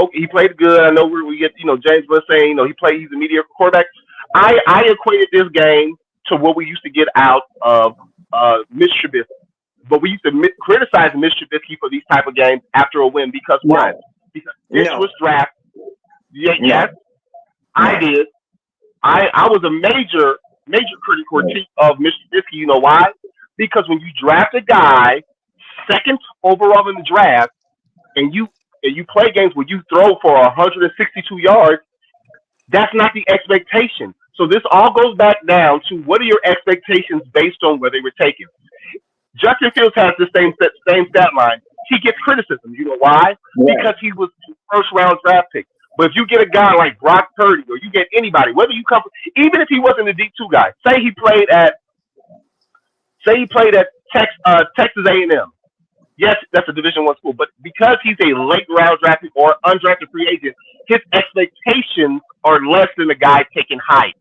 good. I know we get, James was saying, he's a mediocre quarterback. I equated this game to what we used to get out of Mitch Trubisky. But we used to criticize Mitch Trubisky for these type of games after a win because why? Because this was draft. Yes, I did. I was a major critique of Mitch Trubisky. You know why? Because when you draft a guy second overall in the draft, and you play games where you throw for 162 yards, that's not the expectation. So this all goes back down to what are your expectations based on where they were taken. Justin Fields has the same stat line. He gets criticism. You know why? Yeah. Because he was first round draft pick. But if you get a guy like Brock Purdy or you get anybody, whether you come, even if he wasn't a D2 guy, say he played at Texas A&M. Yes, that's a Division I school, but because he's a late round draft pick or undrafted free agent, his expectations are less than the guy taking high.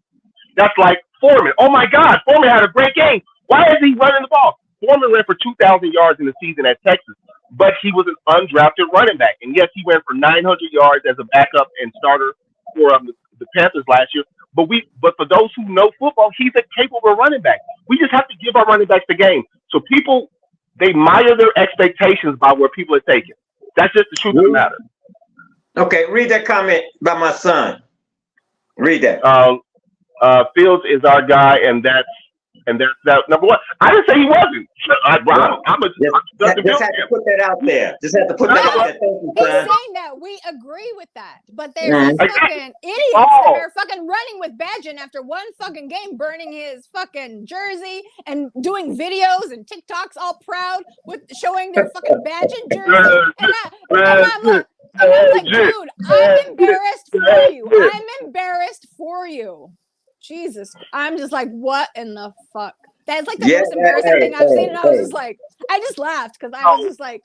That's like Foreman. Oh my God, Foreman had a great game. Why is he running the ball? Foreman ran for 2,000 yards in the season at Texas, but he was an undrafted running back. And yes, he ran for 900 yards as a backup and starter for the Panthers last year. But for those who know football, he's a capable running back. We just have to give our running backs the game. So people, they mire their expectations by where people are taken. That's just the truth of the matter. Okay, read that comment by my son. Read that. Fields is our guy, and that's number one. I didn't say he wasn't. Just had to put that out there. Just had to put that out there. Thank you, he's saying that we agree with that, but there's fucking idiots that are fucking running with Bagent after one fucking game, burning his fucking jersey and doing videos and TikToks all proud with showing their fucking Bagent jersey. And I'm like, dude, I'm embarrassed for you. I'm embarrassed for you. Jesus, I'm just like, what in the fuck? That's like the most embarrassing thing I've seen, and I was just like, I just laughed because I was just like.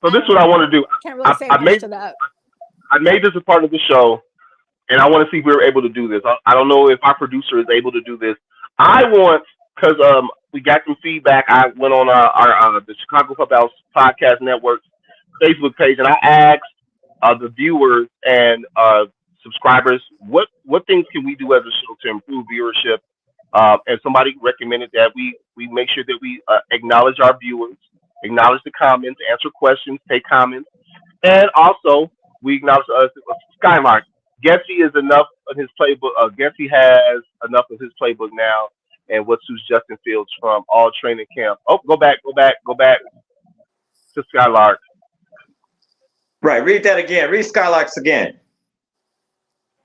So this is what I want to do. Can't really say much to that. I made this a part of the show, and I want to see if we were able to do this. I don't know if our producer is able to do this. I want, because we got some feedback. I went on the Chicago Clubhouse Podcast Network Facebook page, and I asked the viewers and subscribers, what things can we do as a show to improve viewership? And somebody recommended that we make sure that we acknowledge our viewers, acknowledge the comments, answer questions, take comments, and also we acknowledge Skylark. Getsy is enough of his playbook. Getsy has enough of his playbook now, and what suits Justin Fields from all training camp. Oh, go back to Skylark. Right. Read that again. Read Skylarks again.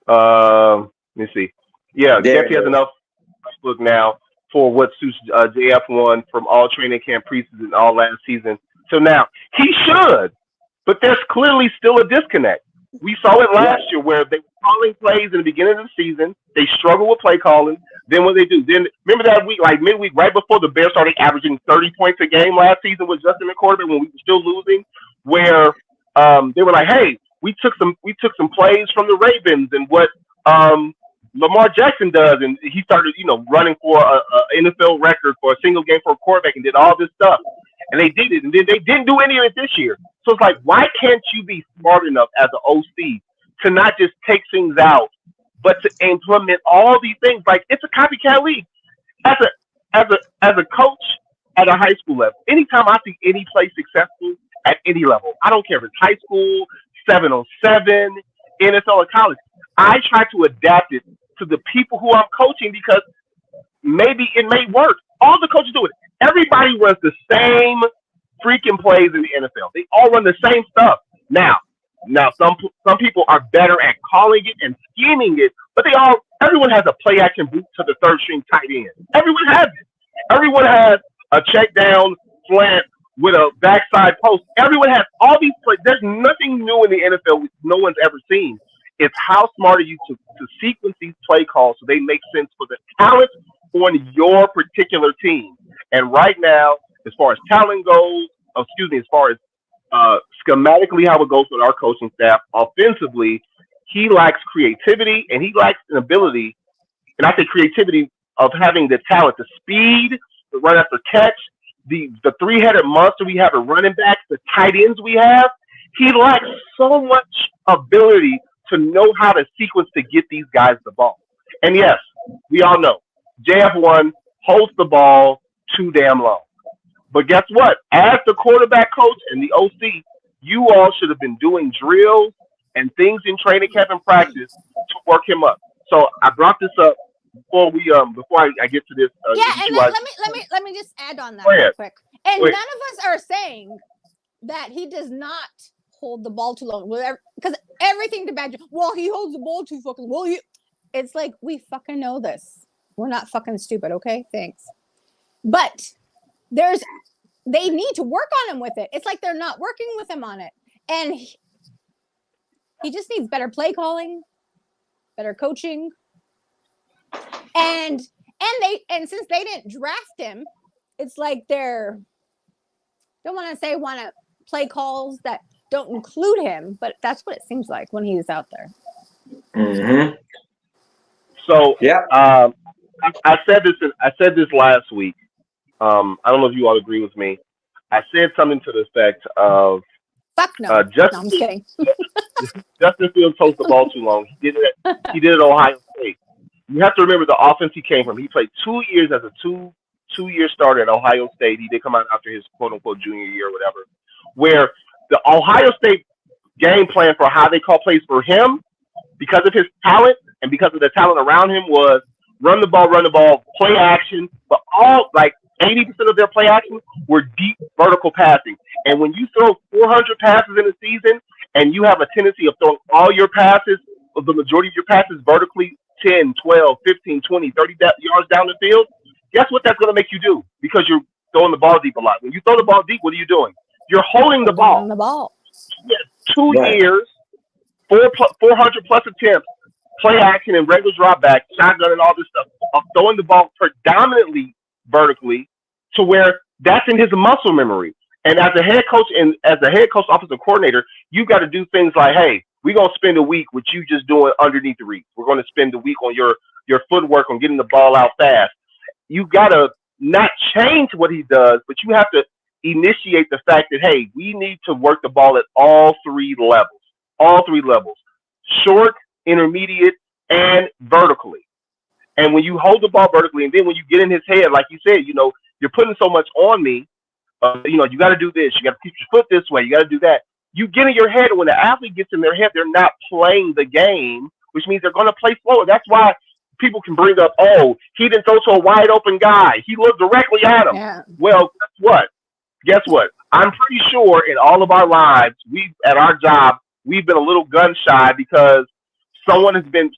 Let me see. Yeah, There Jeffy it has is. enough book now for what suits JF1 from all training camp preseason all last season. So now he should, but there's clearly still a disconnect. We saw it last year where they were calling plays in the beginning of the season. They struggle with play calling. Then what they do? Then remember that week, like midweek, right before the Bears started averaging 30 points a game last season with Justin the quarterback when we were still losing, where they were like, "Hey, we took some plays from the Ravens and what Lamar Jackson does," and he started, running for a NFL record for a single game for a quarterback and did all this stuff, and they did it, and then they didn't do any of it this year. So it's like, why can't you be smart enough as an OC to not just take things out, but to implement all these things? Like, it's a copycat league. As a coach at a high school level, anytime I see any play successful at any level, I don't care if it's high school, 7-on-7, NFL, or college, I try to adapt it to the people who I'm coaching because maybe it may work. All the coaches do it. Everybody runs the same freaking plays in the NFL. They all run the same stuff. Now some people are better at calling it and scheming it, but everyone has a play action boot to the third string tight end. Everyone has it. Everyone has a check down slant with a backside post. Everyone has all these plays. There's nothing new in the NFL no one's ever seen. It's how smart are you to sequence these play calls so they make sense for the talent on your particular team. And right now, as far as talent goes, as far as schematically how it goes with our coaching staff, offensively, he lacks creativity and he lacks an ability, and I say creativity of having the talent, the speed, the run after catch, the three-headed monster we have at running backs, the tight ends we have. He lacks so much ability to know how to sequence to get these guys the ball. And yes, we all know JF1 holds the ball too damn long. But guess what? As the quarterback coach and the OC, you all should have been doing drills and things in training camp and practice to work him up. So I brought this up before I get to this. And let me just add on that real quick. And none of us are saying that he does not hold the ball too long, because everything to Bagent, well, he holds the ball too fucking well. It's like, we fucking know this. We're not fucking stupid, okay? Thanks. But they need to work on him with it. It's like they're not working with him on it, and he just needs better play calling, better coaching, and since they didn't draft him, it's like want to play calls that don't include him, but that's what it seems like when he's out there. Mm-hmm. So I said this last week. I don't know if you all agree with me. I said something to the effect of, "Fuck no." No, I'm just kidding. Justin Fields holds the ball too long. He did it at Ohio State. You have to remember the offense he came from. He played 2 years as a two-year starter at Ohio State. He did come out after his quote-unquote junior year or whatever, where the Ohio State game plan for how they call plays for him, because of his talent and because of the talent around him, was run the ball, play action, but all, like, 80% of their play action were deep vertical passing. And when you throw 400 passes in a season and you have a tendency of throwing all your passes, the majority of your passes vertically 10, 12, 15, 20, 30 yards down the field, guess what that's going to make you do? Because you're throwing the ball deep a lot. When you throw the ball deep, what are you doing? You're holding the ball. Yes, 2 years, 400 plus attempts, play action and regular drop back, shotgun and all this stuff, of throwing the ball predominantly vertically, to where that's in his muscle memory. And as a head coach offensive coordinator, you got to do things like, hey, we're going to spend a week with you just doing underneath the reach. We're going to spend a week on your footwork, on getting the ball out fast. You got to not change what he does, but you have to initiate the fact that, hey, we need to work the ball at all three levels, short, intermediate, and vertically. And when you hold the ball vertically, and then when you get in his head, like you said, you're putting so much on me. You got to do this. You got to keep your foot this way. You got to do that. You get in your head, and when the athlete gets in their head, they're not playing the game, which means they're going to play slower. That's why people can bring up, oh, he didn't throw to a wide open guy. He looked directly at him. Yeah. Well, guess what? guess what? I'm pretty sure in all of our lives, we at our job, we've been a little gun shy because somebody's been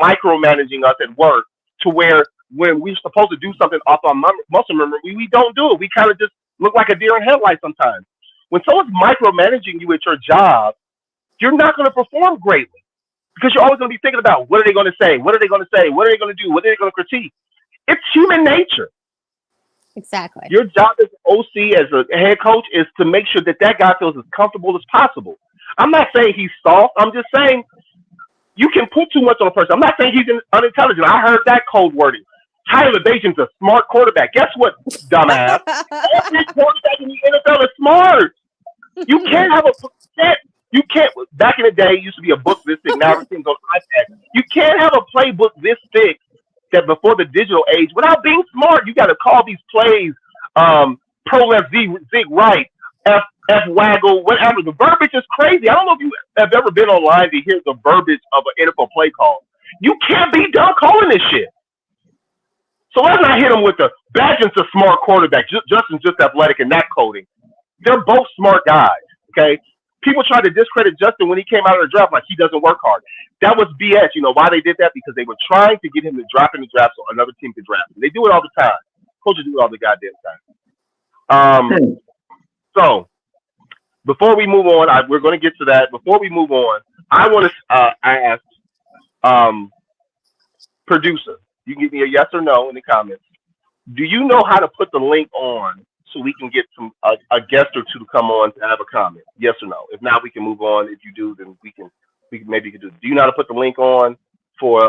micromanaging us at work to where when we're supposed to do something off our muscle memory, we don't do it. We kind of just look like a deer in headlights sometimes. When someone's micromanaging you at your job, you're not going to perform greatly because you're always going to be thinking about what are they going to say? What are they going to say? What are they going to do? What are they going to critique? It's human nature. Exactly. Your job as an OC, as a head coach, is to make sure that that guy feels as comfortable as possible. I'm not saying he's soft. I'm just saying you can put too much on a person. I'm not saying he's unintelligent. I heard that cold wording. Tyler Bagent's a smart quarterback. Guess what, dumbass? Every quarterback in the NFL is smart. You can't have you can't. Back in the day, it used to be a book this thick. Now everything's on iPad. You can't have a playbook this thick that before the digital age without being smart. You got to call these plays pro left, zig right, F waggle, whatever. The verbiage is crazy. I don't know if you have ever been online to hear the verbiage of an NFL play call. You can't be done calling this shit. So let's not hit him with the Bagent's a smart quarterback. Justin's just athletic and that coding. They're both smart guys. Okay. People tried to discredit Justin when he came out of the draft like he doesn't work hard. That was BS. You know why they did that? Because they were trying to get him to drop in the draft so another team could draft him. They do it all the time. Coaches do it all the goddamn time. So before we move on, we're going to get to that. Before we move on, I want to ask producer. You can give me a yes or no in the comments. Do you know how to put the link on so we can get a guest or two to come on to have a comment? Yes or no? If not, we can move on. If you do, then we can maybe you can do it. Do you know how to put the link on for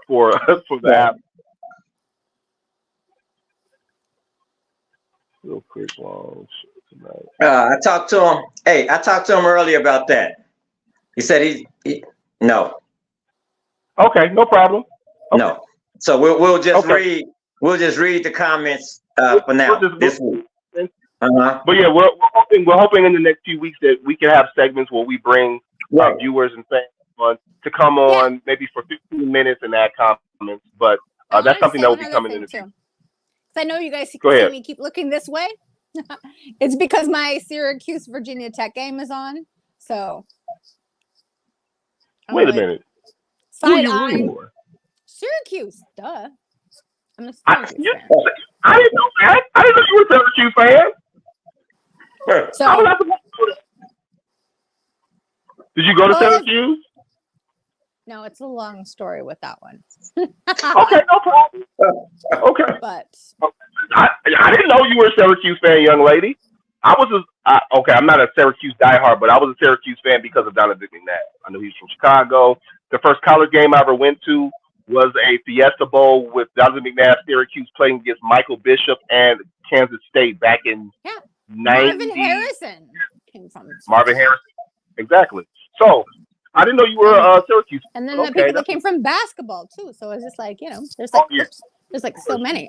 the app? Real quick, long tonight. I talked to him. Hey, I talked to him earlier about that. He said he no. Okay, no problem. Okay. No. So we'll just okay. read the comments for now this week. But yeah, we're hoping in the next few weeks that we can have segments where we bring viewers and fans on to come on maybe for 15 minutes and add comments. But that's something that will be coming in the future. I know you guys see me keep looking this way. It's because my Syracuse Virginia Tech game is on. So wait a minute. Who are you rooting for? Syracuse, duh. I'm a Syracuse fan. I didn't know that. I didn't know you were a Syracuse fan. So, did you go to Syracuse? No, it's a long story with that one. Okay, no problem. Okay. But I didn't know you were a Syracuse fan, young lady. I'm not a Syracuse diehard, but I was a Syracuse fan because of Donovan McNabb. I knew he was from Chicago. The first college game I ever went to was a Fiesta Bowl with Donovan McNabb. Syracuse playing against Michael Bishop and Kansas State back in 90. Marvin Harrison came from Marvin Harrison, exactly. So I didn't know you were a Syracuse. And then the people that came from basketball too. So it's just like, there's like so many.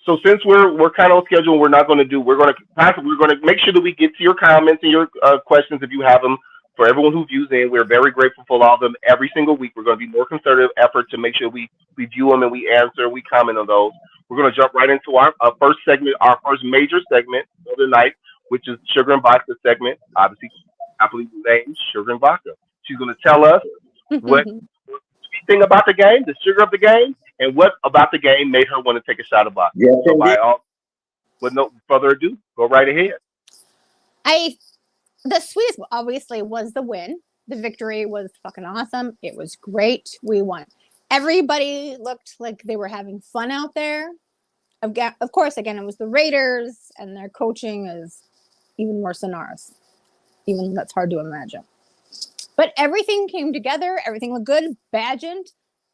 So since we're kind of on schedule, we're going to make sure that we get to your comments and your questions if you have them. For everyone who views in, we're very grateful for all of them. Every single week, we're going to be more concerted effort to make sure we view them and we answer, we comment on those. We're going to jump right into our first segment, our first major segment of the night, which is Sugar and Vodka segment. Obviously, I believe the name Sugar and Vodka. She's going to tell us what she think about the game, the sugar of the game, and what about the game made her want to take a shot of vodka. Yes, so with no further ado, go right ahead. The sweetest, obviously, was the win. The victory was fucking awesome. It was great. We won. Everybody looked like they were having fun out there. Of course, again, it was the Raiders, and their coaching is even worse than ours. Even that's hard to imagine. But everything came together. Everything looked good. Bagent,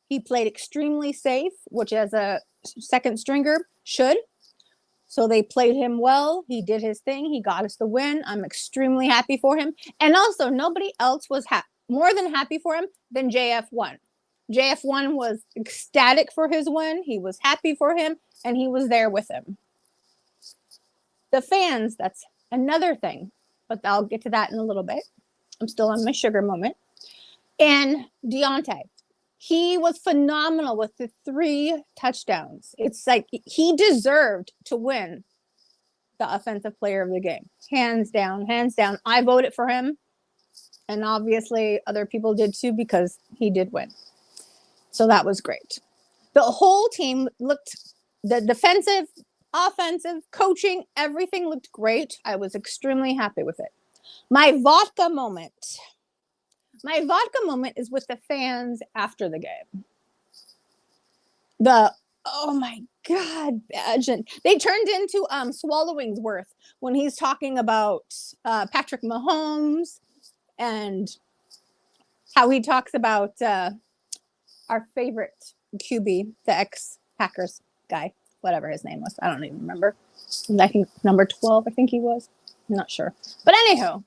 he played extremely safe, which as a second stringer should. So they played him well. He did his thing. He got us the win. I'm extremely happy for him. And also, nobody else was more than happy for him than JF1. JF1 was ecstatic for his win. He was happy for him, and he was there with him. The fans, that's another thing. But I'll get to that in a little bit. I'm still on my sugar moment. And Deontay. He was phenomenal with the 3 touchdowns. It's like he deserved to win the offensive player of the game. Hands down, hands down. I voted for him. And obviously other people did too because he did win. So that was great. The whole team looked, the defensive, offensive, coaching, everything looked great. I was extremely happy with it. My vodka moment is with the fans after the game. Oh my God, Bagent. They turned into Swallowingsworth when he's talking about Patrick Mahomes and how he talks about our favorite QB, the ex-Packers guy, whatever his name was. I don't even remember. I think number 12, I think he was. I'm not sure. But anyhow,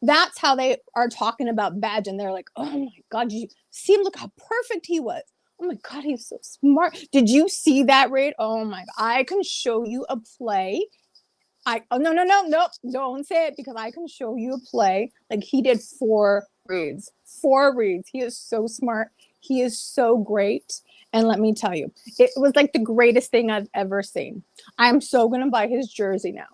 that's how they are talking about Badge. And they're like, oh my God, did you see him? Look how perfect he was. Oh my God, he's so smart. Did you see that, Raid? Oh my God, I can show you a play. No, don't say it because I can show you a play. Like he did 4 reads. 4 reads. He is so smart. He is so great. And let me tell you, it was like the greatest thing I've ever seen. I'm so going to buy his jersey now.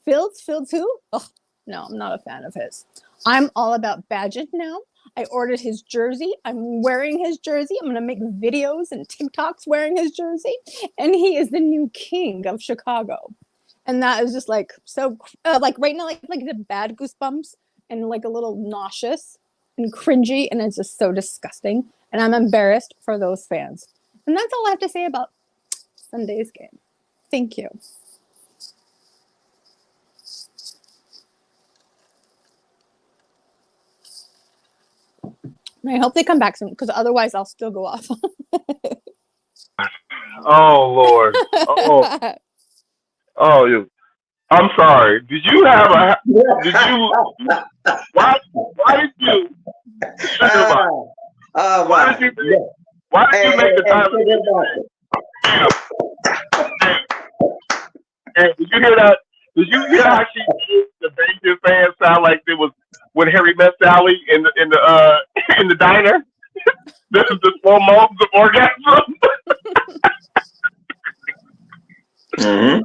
Fields who? Oh, no, I'm not a fan of his. I'm all about Bagent now. I ordered his jersey. I'm wearing his jersey. I'm going to make videos and TikToks wearing his jersey. And he is the new king of Chicago. And that is just like, so like right now, like the bad goosebumps and like a little nauseous and cringy. And it's just so disgusting. And I'm embarrassed for those fans. And that's all I have to say about Sunday's game. Thank you. I hope they come back soon because otherwise I'll still go off. Oh Lord. Oh, you. I'm sorry. Did you have a? Did you? Why did you? Why did you? Why did you make the time? Hey, did you hear that? Did you hear how she the Bagent fans sound like it was when Harry met Sally in the diner? the slow moans of orgasm. Mm-hmm.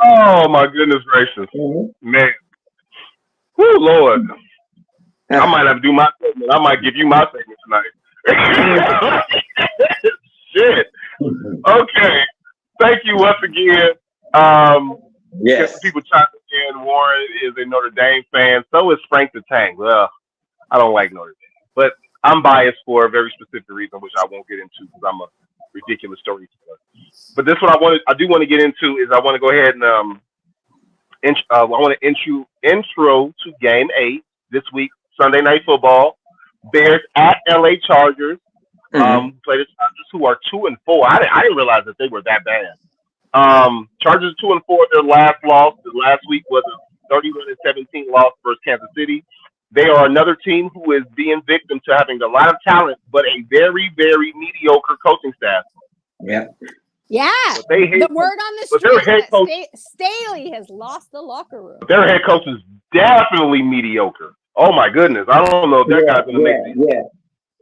Oh my goodness gracious, man! Woo, Lord! I might have to do my segment. I might give you my segment tonight. Shit. Okay. Thank you once again. Yes. People chiming in. Warren is a Notre Dame fan. So is Frank the Tank. Well, I don't like Notre Dame, but I'm biased for a very specific reason, which I won't get into because I'm a ridiculous storyteller. But this what I do want to get into is I want to go ahead and I want to intro to Game 8 this week, Sunday Night Football. Bears at LA Chargers. Play the Chargers, who are 2-4. I didn't realize that they were that bad. Chargers 2-4. Their last loss last week was a 31-17 loss versus Kansas City. They are another team who is being victim to having a lot of talent, but a very, very mediocre coaching staff. Yeah. Yeah. The word on the street is that Staley has lost the locker room. Their head coach is definitely mediocre. Oh my goodness. I don't know if that guy's going to make it.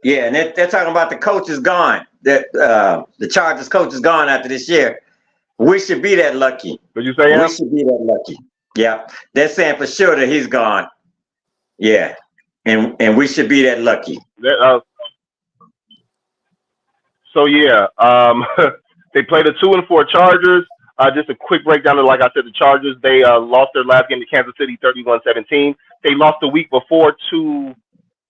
Yeah, and they're talking about the coach is gone. That the Chargers coach is gone after this year. We should be that lucky. Did you say we should be that lucky? Yeah. They're saying for sure that he's gone. Yeah. And we should be that lucky. They played the 2-4 Chargers. Just a quick breakdown of, like I said, the Chargers. They lost their last game to Kansas City 31-17. They lost the week before to,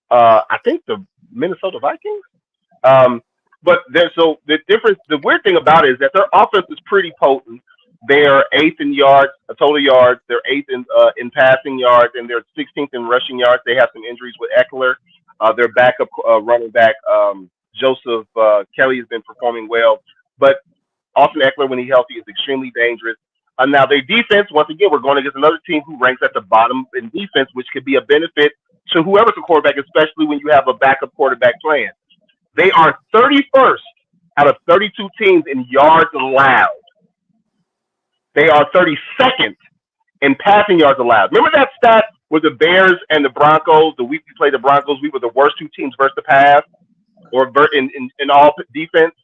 I think, the Minnesota Vikings. But the weird thing about it is that their offense is pretty potent. They are 8th in yards, total yards. They're 8th in passing yards, and they're 16th in rushing yards. They have some injuries with Eckler. Their backup running back, Joseph Kelly, has been performing well. But Austin Eckler, when he's healthy, is extremely dangerous. Now, their defense, once again, we're going against another team who ranks at the bottom in defense, which could be a benefit to whoever's a quarterback, especially when you have a backup quarterback playing. They are 31st out of 32 teams in yards allowed. They are 32nd in passing yards allowed. Remember that stat with the Bears and the Broncos? The week we played the Broncos, we were the worst 2 teams versus the pass. or in all defense.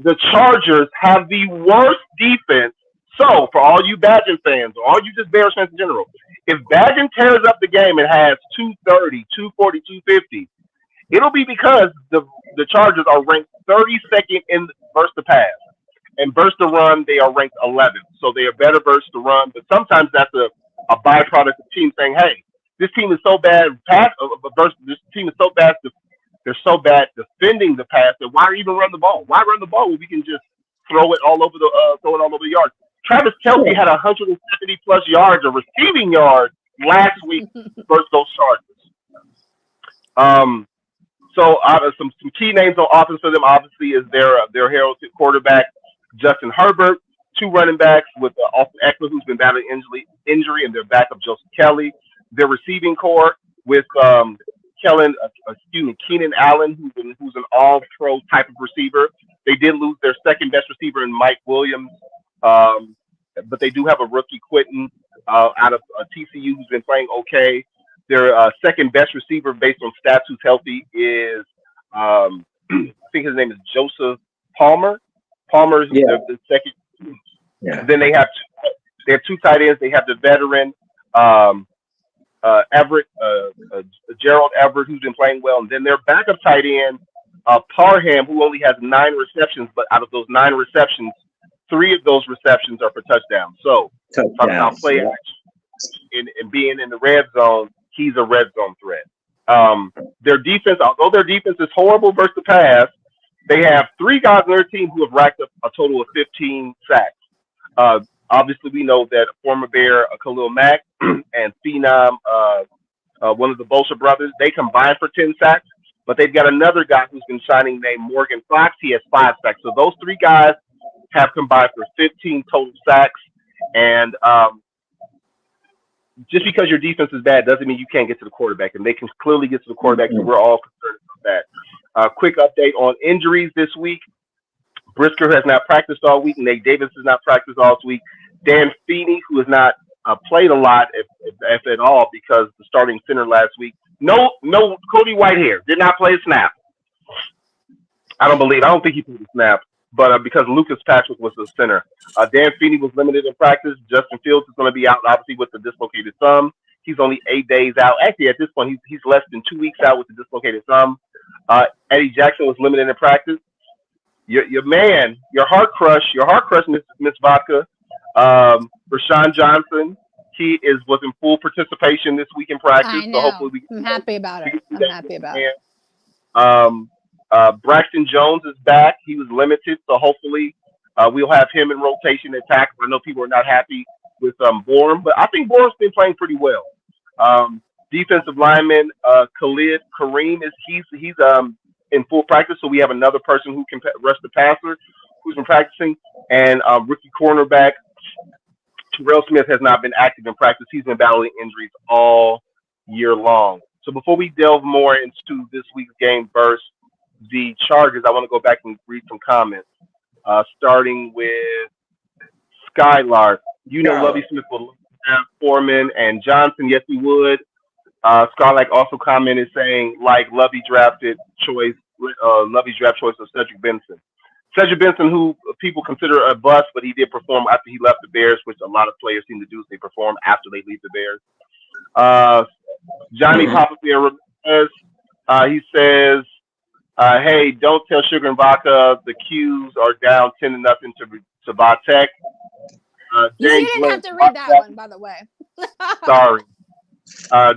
The Chargers have the worst defense. So for all you Bagent fans, or all you just Bears fans in general, if Bagent tears up the game and has 230, 240, 250, it'll be because the Chargers are ranked 32nd in versus the pass. And versus the run, they are ranked 11th. So they are better versus the run. But sometimes that's a byproduct of the team saying, hey, this team is so bad this team is so bad they're so bad defending the pass that why even run the ball? Why run the ball when we can just throw it all over the yard? Travis Kelce had 170 plus yards of receiving yards last week versus those Chargers. So some key names on offense for them obviously is their heralded quarterback Justin Herbert, 2 running backs with Austin Eckler, who's been battling injury, and their backup Joseph Kelly. Their receiving core with Keenan Allen, who's an all-pro type of receiver. They did lose their second best receiver in Mike Williams, but they do have a rookie Quentin out of TCU who's been playing okay. Their second best receiver based on stats who's healthy is I think his name is Joseph Palmer. Palmer's the second. Yeah. Then they have 2 tight ends. They have the veteran Everett, Gerald Everett, who's been playing well, and then their backup tight end Parham, who only has 9 receptions, but out of those 9 receptions, 3 of those receptions are for touchdowns. So talking about play action and being in the red zone, he's a red zone threat. Their defense, although their defense is horrible versus the pass, they have 3 guys on their team who have racked up a total of 15 sacks. Obviously, we know that former Bear Khalil Mack and Phenom, one of the Bosa brothers, they combined for 10 sacks, but they've got another guy who's been shining named Morgan Fox. He has 5 sacks. So those 3 guys have combined for 15 total sacks. And just because your defense is bad doesn't mean you can't get to the quarterback. And they can clearly get to the quarterback, and we're all concerned about that. Quick update on injuries this week. Brisker has not practiced all week. Nate Davis has not practiced all week. Dan Feeney, who has not played a lot, if at all, because the starting center last week. No, Cody Whitehair did not play a snap. I don't think he played a snap, but because Lucas Patrick was the center. Dan Feeney was limited in practice. Justin Fields is going to be out, obviously, with the dislocated thumb. He's only 8 days out. Actually, at this point, he's less than 2 weeks out with the dislocated thumb. Eddie Jackson was limited in practice. Your man, your heart crush, Miss Vodka, Rashawn Johnson, he was in full participation this week in practice. I know. So hopefully I'm happy about it. Braxton Jones is back. He was limited, so hopefully we'll have him in rotation at tackle. I know people are not happy with Bourne, but I think Bourne's been playing pretty well. Defensive lineman Khalid Kareem he's in full practice, so we have another person who can rush the passer who's been practicing, and rookie cornerback Terrell Smith has not been active in practice. He's been battling injuries all year long. So before we delve more into this week's game versus the Chargers, I want to go back and read some comments, starting with Skylark. Lovie Smith will have Foreman and Johnson. Yes, he would. Skylark also commented saying, Lovie's draft choice of Cedric Benson. Cedric Benson, who people consider a bust, but he did perform after he left the Bears, which a lot of players seem to do. They perform after they leave the Bears. Johnny Papafier, he says, hey, don't tell Sugar and Vodka the Qs are down 10-0 to Vatech. You didn't have to read that one, by the way. Sorry.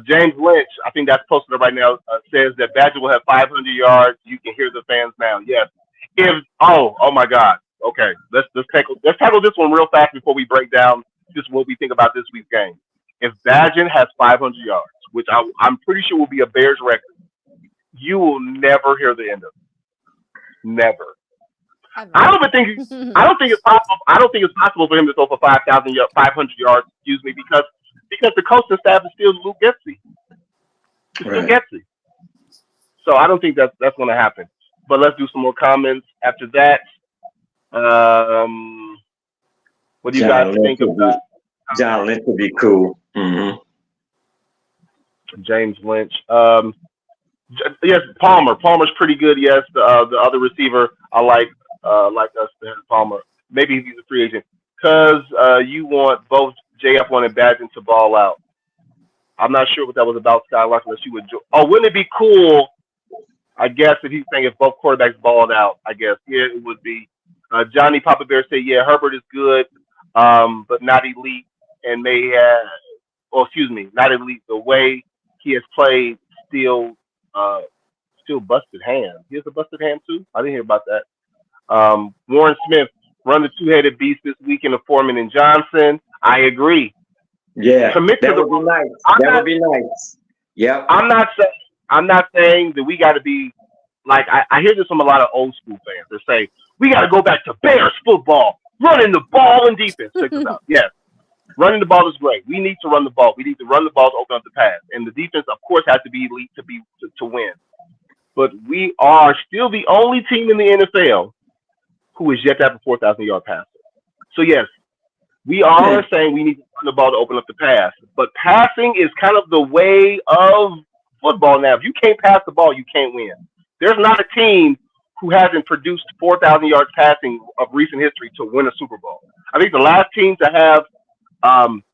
James Lynch, I think that's posted up right now, says that Badger will have 500 yards. You can hear the fans now. Yes. Oh my God. Okay. Let's tackle this one real fast before we break down just what we think about this week's game. If Badger has 500 yards, which I'm pretty sure will be a Bears record, you will never hear the end of it. Never. I don't think it's possible. I don't think it's possible for him to throw for 500 yards. Because the coaching staff is still Luke Getsy. So I don't think that's going to happen. But let's do some more comments after that. What do you guys think about John Lynch would be cool. Mm-hmm. James Lynch? Yes, Palmer. Palmer's pretty good. Yes, the other receiver I like us to have Palmer. Maybe he's a free agent because you want both JF1 and Bagent to ball out. I'm not sure what that was about, Skylark, unless you would. Oh, wouldn't it be cool? I guess if he's saying if both quarterbacks balled out, I guess yeah, it would be. Johnny Papa Bear said, yeah, Herbert is good, but not elite, and may have, or excuse me, not elite. The way he has played, still, still busted hand. He has a busted hand too. I didn't hear about that. Warren Smith run the two-headed beast this weekend of Foreman and Johnson. I agree. Yeah, Commit to that the. would be nice. Would be nice. Yep. I'm not saying that we got to be like I hear this from a lot of old school fans. They say we got to go back to Bears football, running the ball and defense. Check this out. Yes, running the ball is great. We need to run the ball. We need to run the ball to open up the pass, and the defense, of course, has to be elite to win. But we are still the only team in the NFL who is yet to have a 4,000-yard passer. So yes, we are saying we need to run the ball to open up the pass, but passing is kind of the way of football now. If you can't pass the ball, you can't win. There's not a team who hasn't produced 4,000 yards passing of recent history to win a Super Bowl. I think the last team to have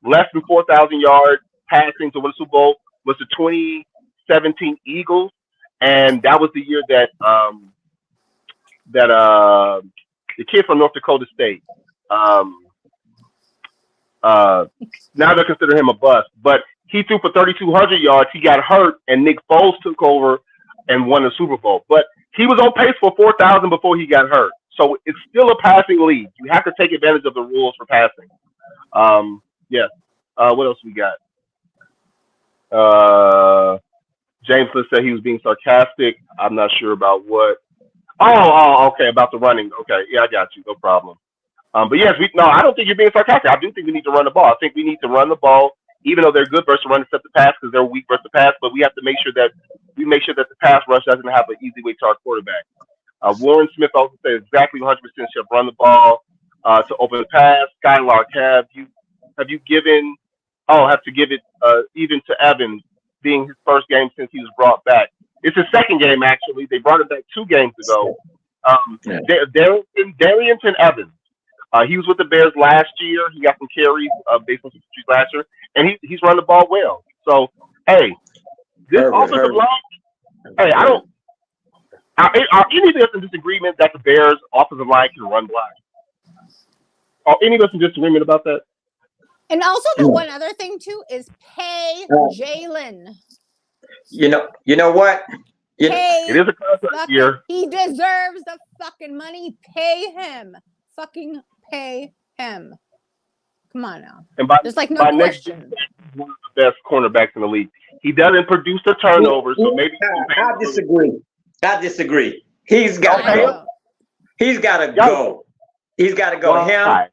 less than 4,000 yards passing to win a Super Bowl was the 2017 Eagles, and that was the year that the kid from North Dakota State. Now they're considering him a bust, but he threw for 3,200 yards. He got hurt, and Nick Foles took over and won the Super Bowl. But he was on pace for 4,000 before he got hurt. So it's still a passing league. You have to take advantage of the rules for passing. Yeah. What else we got? James List said he was being sarcastic. I'm not sure about what. Oh, okay, about the running. Okay, yeah, I got you. No problem. But yes, I don't think you're being sarcastic. I do think we need to run the ball. I think we need to run the ball, even though they're good versus run except the pass because they're weak versus the pass. But we have to make sure that the pass rush doesn't have an easy way to our quarterback. Warren Smith also said exactly 100% should run the ball to open the pass. Skylark, have to give it even to Evans being his first game since he was brought back. It's his second game actually. They brought him back 2 games ago. Darrington Evans. He was with the Bears last year. He got some carries based on some last year, and he's run the ball well. So, hey, this offensive line. Hey, are any of us in disagreement that the Bears' offensive line can run block? Are any of us in disagreement about that? And also, the one other thing too is pay Jalen. You know what? It is a contract year. He deserves the fucking money. Pay him. Fucking pay him. Come on now. And by, there's like no question. He's one of the best cornerbacks in the league. He doesn't produce the turnovers, so maybe. I disagree. He's got to go. He's got to go. He's got to go. Him,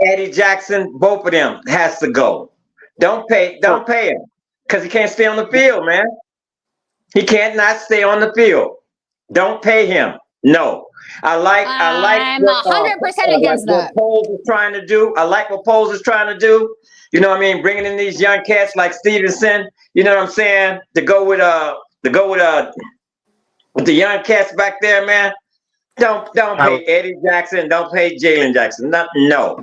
Eddie Jackson, both of them has to go. Don't pay him because he can't stay on the field, man. He can't not stay on the field. Don't pay him. No. I like I'm 100% against that. What Poles is trying to do. I like what Poles is trying to do. You know what I mean? Bringing in these young cats like Stevenson. You know what I'm saying? To go with the young cats back there, man. Don't pay Eddie Jackson. Don't pay Jalen Jackson. No.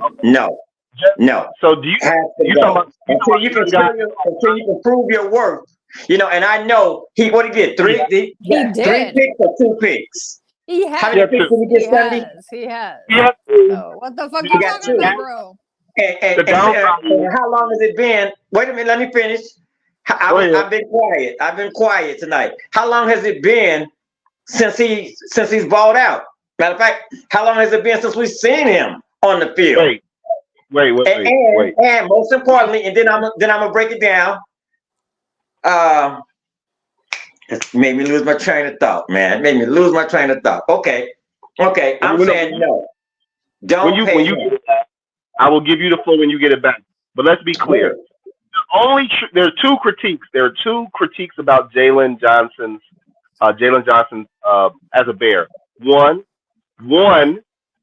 So do you have to go until you can prove your worth? You know, and I know he did 3 picks or 2 picks. He has. How many picks did he get Sunday? He has. Yeah. So what the fuck you talking about, bro? And how long has it been? Wait a minute, let me finish. I've been quiet tonight. How long has it been since he's balled out? Matter of fact, how long has it been since we've seen him on the field? Wait. And most importantly, and then I'm gonna break it down. It made me lose my train of thought, man. Okay. I'm saying no. Don't pay him. Get it back, I will give you the floor when you get it back. But let's be clear. There are 2 critiques. There are 2 critiques about Jalen Johnson as a Bear. One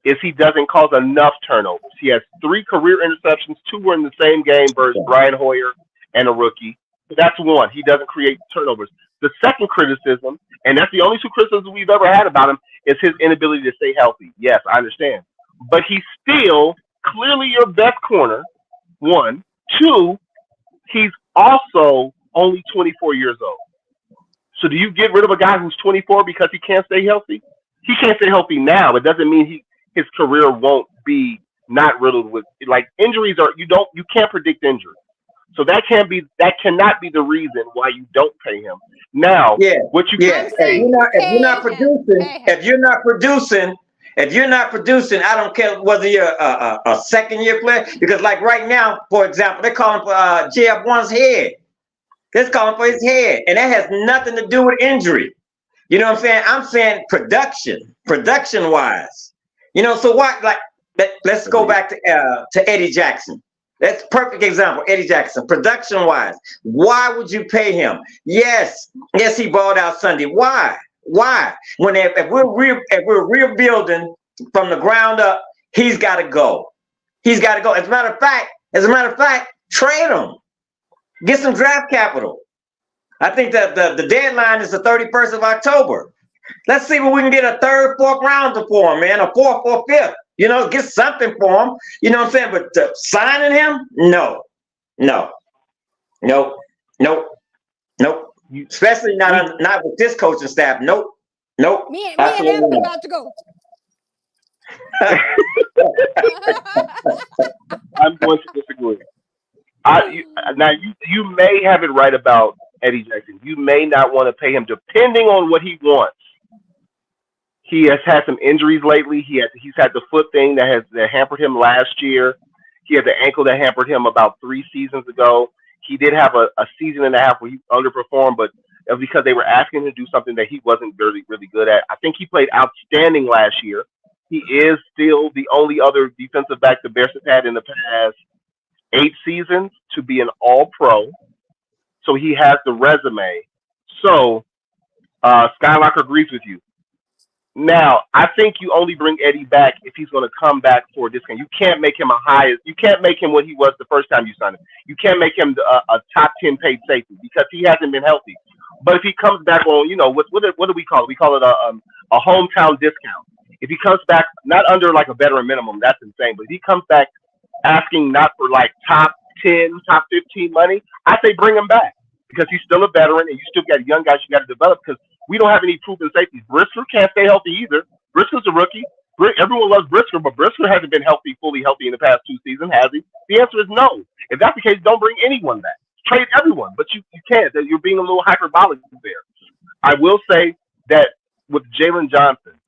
is he doesn't cause enough turnovers. He has 3 career interceptions. 2 were in the same game versus Brian Hoyer and a rookie. So that's one. He doesn't create turnovers. The second criticism, and that's the only two criticisms we've ever had about him, is his inability to stay healthy. Yes, I understand. But he's still clearly your best corner, one. Two, he's also only 24 years old. So do you get rid of a guy who's 24 because he can't stay healthy? He can't stay healthy now. It doesn't mean his career won't be not riddled with, like, injuries. You can't predict injuries. So that cannot be the reason why you don't pay him. Now, what you if you're not producing, I don't care whether you're a second year player, because like right now, for example, they're calling for JF1's head. They're calling for his head, and that has nothing to do with injury. You know what I'm saying? I'm saying production wise. You know, so what? Like, let's go back to Eddie Jackson. That's a perfect example. Eddie Jackson, production wise, why would you pay him? Yes, he balled out Sunday. Why? When if we're rebuilding from the ground up, he's got to go. As a matter of fact, trade him. Get some draft capital. I think that the deadline is the 31st of October. Let's see what we can get a third, fourth rounder for him, man, a fourth or fifth. You know, get something for him. You know what I'm saying? But signing him, no. Especially not with this coaching staff. Nope. Me and him are about to go. I'm going to disagree. You may have it right about Eddie Jackson. You may not want to pay him, depending on what he wants. He has had some injuries lately. He's had the foot thing that hampered him last year. He had the ankle that hampered him about 3 seasons ago. He did have a season and a half where he underperformed, but it was because they were asking him to do something that he wasn't really, really good at. I think he played outstanding last year. He is still the only other defensive back the Bears have had in the past 8 seasons to be an All-Pro. So he has the resume. So Skylocker agrees with you. Now, I think you only bring Eddie back if he's going to come back for a discount. You can't make him you can't make him what he was the first time you signed him. You can't make him a top 10 paid safety because he hasn't been healthy. But if he comes back on, you know, what do we call it? We call it a hometown discount. If he comes back not under like a veteran minimum, that's insane. But if he comes back asking not for like top 10, top 15 money, I say bring him back because he's still a veteran and you still got young guys you got to develop because we don't have any proven safeties. Brisker can't stay healthy either. Brisker's a rookie. Everyone loves Brisker, but Brisker hasn't been fully healthy in the past 2 seasons, has he? The answer is no. If that's the case, don't bring anyone back. Trade everyone, but you can't. You're being a little hyperbolic there. I will say that with Jalen Johnson,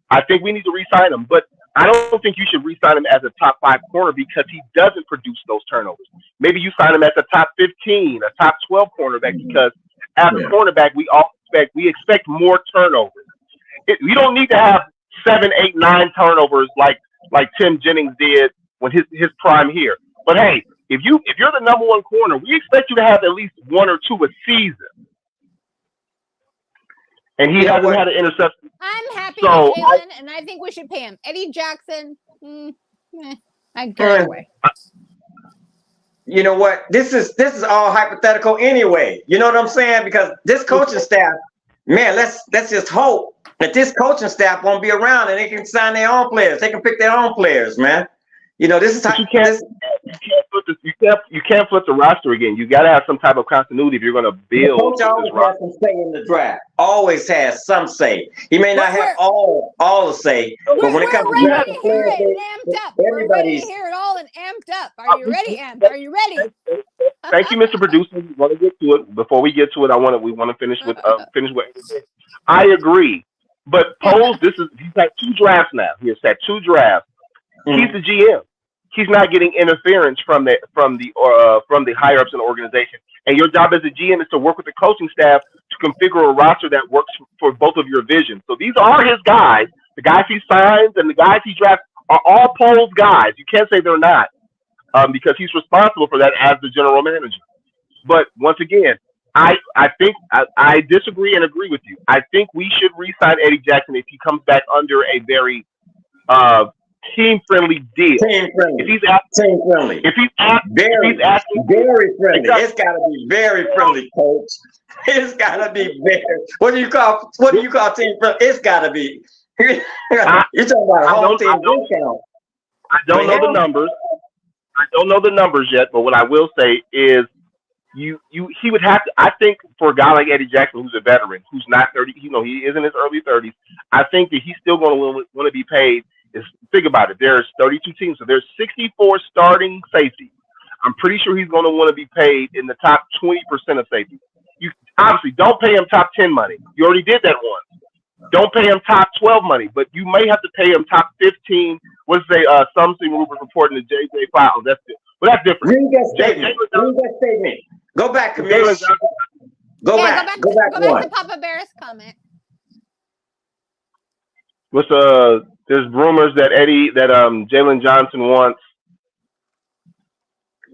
I think we need to re-sign him, but I don't think you should re-sign him as a top 5 corner because he doesn't produce those turnovers. Maybe you sign him as a top 15, a top 12 cornerback because as a cornerback, we expect more turnovers. We don't need to have 7, 8, 9 turnovers like Tim Jennings did when his prime here. But hey, if you're the number 1 corner, we expect you to have at least 1 or 2 a season. And he hasn't had an interception. I'm happy with Jalen, and I think we should pay him. Eddie Jackson, I'd get it away. You know what? This is all hypothetical anyway. You know what I'm saying? Because this coaching staff, man, let's just hope that this coaching staff won't be around and they can sign their own players. They can pick their own players, man. You know, this is how you can't flip the roster again. You got to have some type of continuity if you're going to build. The coach always has some say in the draft. Always has some say. He may not have all the say, but when it comes to ready to hear it amped up. We're ready to hear it all and amped up. Are you ready, Amp? Are you ready? Thank you, Mr. Producer. We want to get to it. Before we get to it, we want to finish with I agree, but he's had 2 drafts now. He has had 2 drafts. He's the GM. He's not getting interference from the higher ups in the organization. And your job as a GM is to work with the coaching staff to configure a roster that works for both of your visions. So these are his guys. The guys he signs and the guys he drafts are all Poles guys. You can't say they're not because he's responsible for that as the general manager. But once again, I think I disagree and agree with you. I think we should re-sign Eddie Jackson if he comes back under a very team-friendly deal. Team friendly. If he's asking, Team friendly. if he's asking, Very friendly. It's got to be very friendly, coach. It's got to be very. What do you call team friendly? It's got to be. You're talking about a home team discount. I don't know the numbers. I don't know the numbers yet, but what I will say is he would have to, I think, for a guy like Eddie Jackson, who's a veteran, who's not 30, he is in his early 30s, I think that he's still going to want to be paid. Think about it. There's 32 teams, so there's 64 starting safeties. I'm pretty sure he's going to want to be paid in the top 20% of safeties. You obviously don't pay him top 10 money. You already did that once. Don't pay him top 12 money, but you may have to pay him top 15. Let's say something Rupert reporting to JJ Files. That's different. Read that statement. Go back, Commish. Go back to Papa Bear's comment. There's rumors that Jalen Johnson wants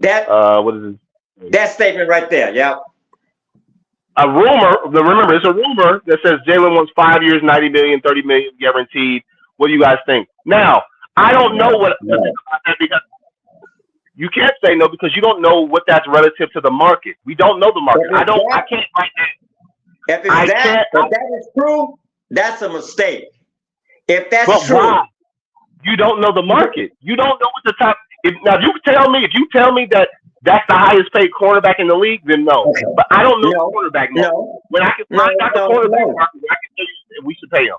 that. What is it? That statement right there. Yep. A rumor. Remember, it's a rumor that says Jalen wants 5 years, $90 million, $30 million guaranteed. What do you guys think? Now, I don't know what to think about that because you can't say no because you don't know what that's relative to the market. We don't know the market. I can't right now. If that is true, that's a mistake. If that's true, why? You don't know the market. You don't know what the top. If you tell me that that's the highest paid cornerback in the league, then no. Okay. But I don't know the cornerback. No. When I can find out the cornerback, I can tell you we should pay him.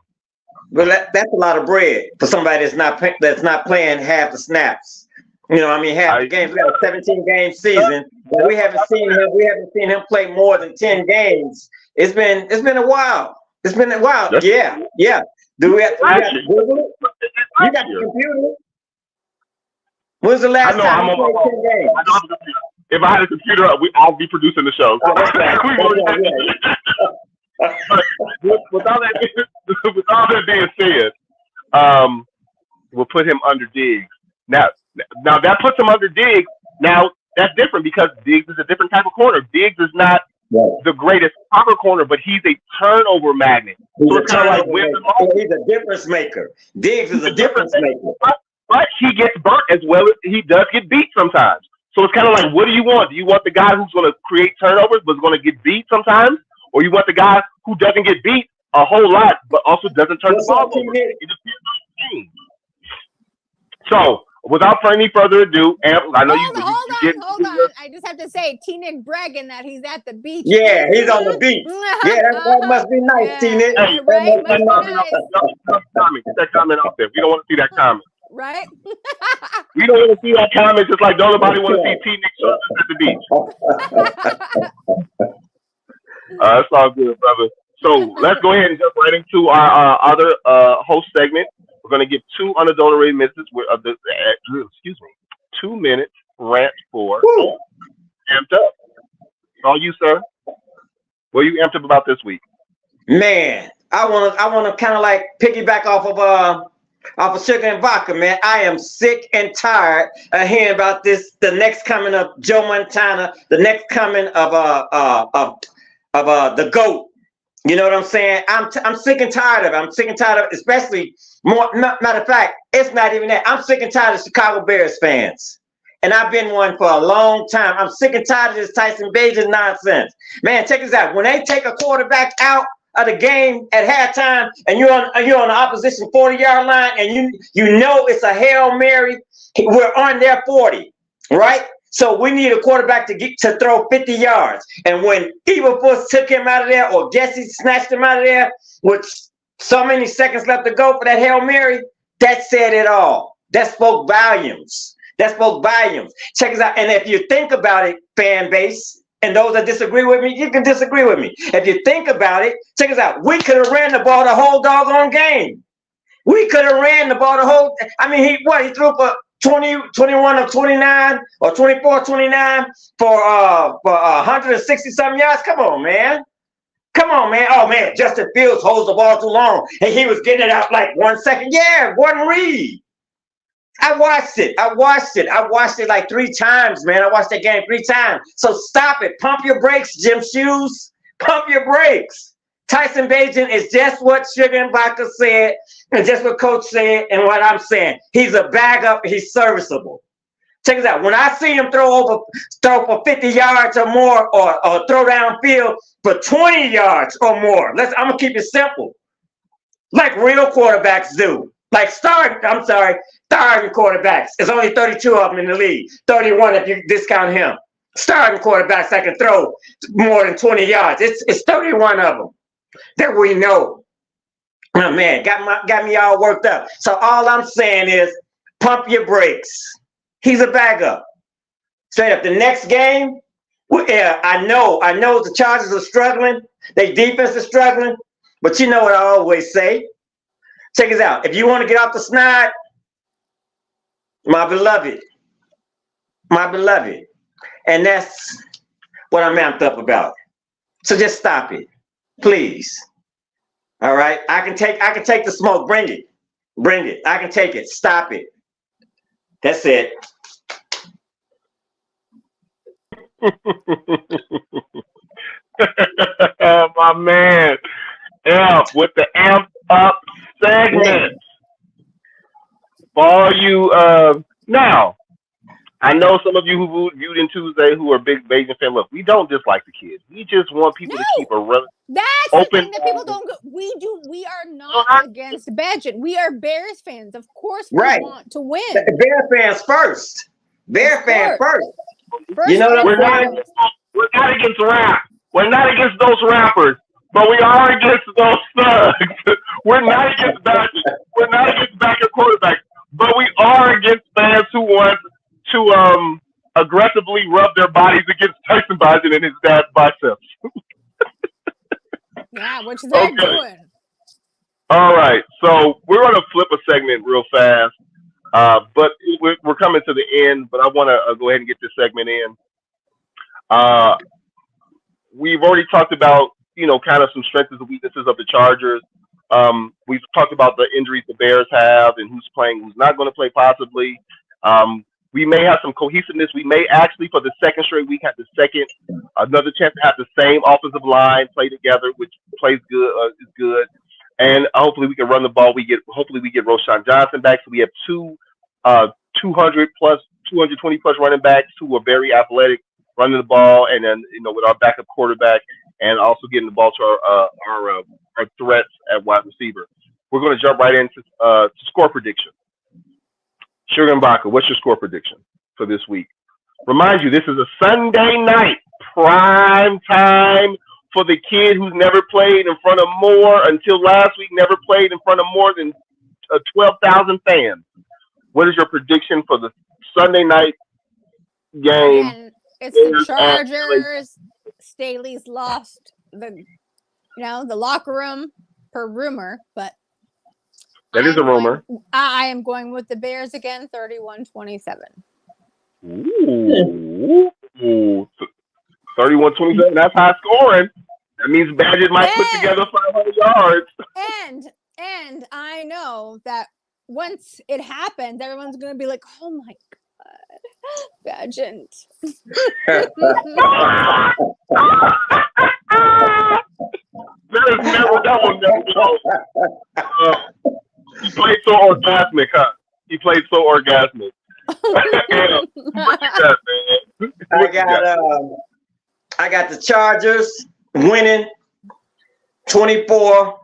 Well, that's a lot of bread for somebody that's not playing half the snaps. Half the games. We got a 17-game season, but we haven't seen him play more than 10 games. It's been a while. It's been a while. Yeah. Do we have to Google it? You got the computer. When's the last time you played 10 games? I don't have a computer. If I had a computer, I'll be producing the show. With all that being said, we'll put him under Diggs. Now that puts him under Diggs. Now that's different because Diggs is a different type of corner. Diggs is not the greatest proper corner, but he's a turnover magnet. So it's kind of like he's a difference maker. Diggs is a difference maker. But he gets burnt as well as he does get beat sometimes. So it's kind of like, what do you want? Do you want the guy who's going to create turnovers but is going to get beat sometimes? Or you want the guy who doesn't get beat a whole lot but also doesn't turn the ball over? It depends on the team. So, without any further ado, I know Hold on. I just have to say, T-Nick bragging that he's at the beach. Yeah, he's on the beach. Yeah, that must be nice, T-Nick. Hey, right? Get that comment out there. We don't want to see that comment. Right? We don't want to see that comment, just like don't nobody want to see T-Nick at the beach. That's all good, brother. So let's go ahead and jump right into our other host segment. We're going to give 2 unadulterated minutes. 2 minutes rant for amped up. All you, sir. What are you amped up about this week? Man, I want to kind of like piggyback off of Sugar and Vodka, man. I am sick and tired of hearing about this. The next coming of Joe Montana. The next coming of the GOAT. You know what I'm saying? I'm sick and tired of it. I'm sick and tired of it, especially more. Matter of fact, it's not even that. I'm sick and tired of Chicago Bears fans. And I've been one for a long time. I'm sick and tired of this Tyson Bagent nonsense. Man, check this out. When they take a quarterback out of the game at halftime and you're on the opposition 40-yard line and you know it's a Hail Mary, we're on their 40, right? So we need a quarterback to throw 50 yards. And when Evilfuss took him out of there, or Gessie snatched him out of there, with so many seconds left to go for that Hail Mary, that said it all. That spoke volumes. Check us out. And if you think about it, fan base, and those that disagree with me, you can disagree with me. If you think about it, check us out. We could have ran the ball the whole doggone game. We could have ran the ball the whole. I mean, he threw for 21 of 29 or 24 of 29 for 160 something yards. Come on, man. Oh man, Justin Fields holds the ball too long and he was getting it out like 1 second. Yeah, Gordon Reed. I watched it like 3 times, man. I watched that game 3 times. So stop it. Pump your brakes, Jim Shoes. Pump your brakes. Tyson Bagent is just what Sugar and Vodka said, and just what Coach said, and what I'm saying. He's a bag up. He's serviceable. Check this out. When I see him throw for 50 yards or more, or throw downfield for 20 yards or more, I'm gonna keep it simple, like real quarterbacks do. Like starting quarterbacks. There's only 32 of them in the league. 31 if you discount him. Starting quarterbacks that can throw more than 20 yards. It's 31 of them that we know. Oh man, got me all worked up. So all I'm saying is pump your brakes. He's a backup. Straight up. The next game, I know the Chargers are struggling. Their defense is struggling. But you know what I always say. Check this out. If you want to get off the snide, my beloved. And that's what I'm amped up about. So just stop it, please. All right. I can take the smoke. Bring it. I can take it. Stop it. That's it. My man, F with the amp up segment. For all you now, I know some of you who viewed in Tuesday who are big Bagent fans. Look, we don't dislike the kids. We just want people to keep a That's open. the thing that people don't go. We are not against Bagent. We are Bears fans. Of course we want to win. Bear fans first. Bear fans first. You know what I'm saying? We're not against rap. We're not against those rappers, but we are against those thugs. We're not against Bagent. We're not against backup quarterbacks, but we are against fans who want to aggressively rub their bodies against Tyson Bagent and his dad's biceps. Yeah, what is that doing? All right, so we're going to flip a segment real fast, but we're coming to the end, but I want to go ahead and get this segment in. We've already talked about, kind of some strengths and weaknesses of the Chargers. We've talked about the injuries the Bears have and who's playing, who's not going to play possibly. We may have some cohesiveness. We may actually, for the second straight week, have another chance to have the same offensive line play together, which plays good, is good. And hopefully we can run the ball. Hopefully we get Roschon Johnson back. So we have two 220 plus running backs who are very athletic, running the ball, and then with our backup quarterback, and also getting the ball to our threats at wide receiver. We're going to jump right into score prediction. Sugar and Vodka, what's your score prediction for this week? Remind you, this is a Sunday night prime time for the kid who's never played in front of until last week, never played in front of more than 12,000 fans. What is your prediction for the Sunday night game? And it's the Chargers. Staley's lost the locker room per rumor, but that is a rumor. I am going with the Bears again, 31-27. Ooh, 31-27. That's high scoring. That means Bagent might put together 500 yards. And I know that once it happens, everyone's going to be like, "Oh my God, Bagent." That will never go. He played so orgasmic, huh? He played so orgasmic. What you got, man? I got the Chargers winning 24-14.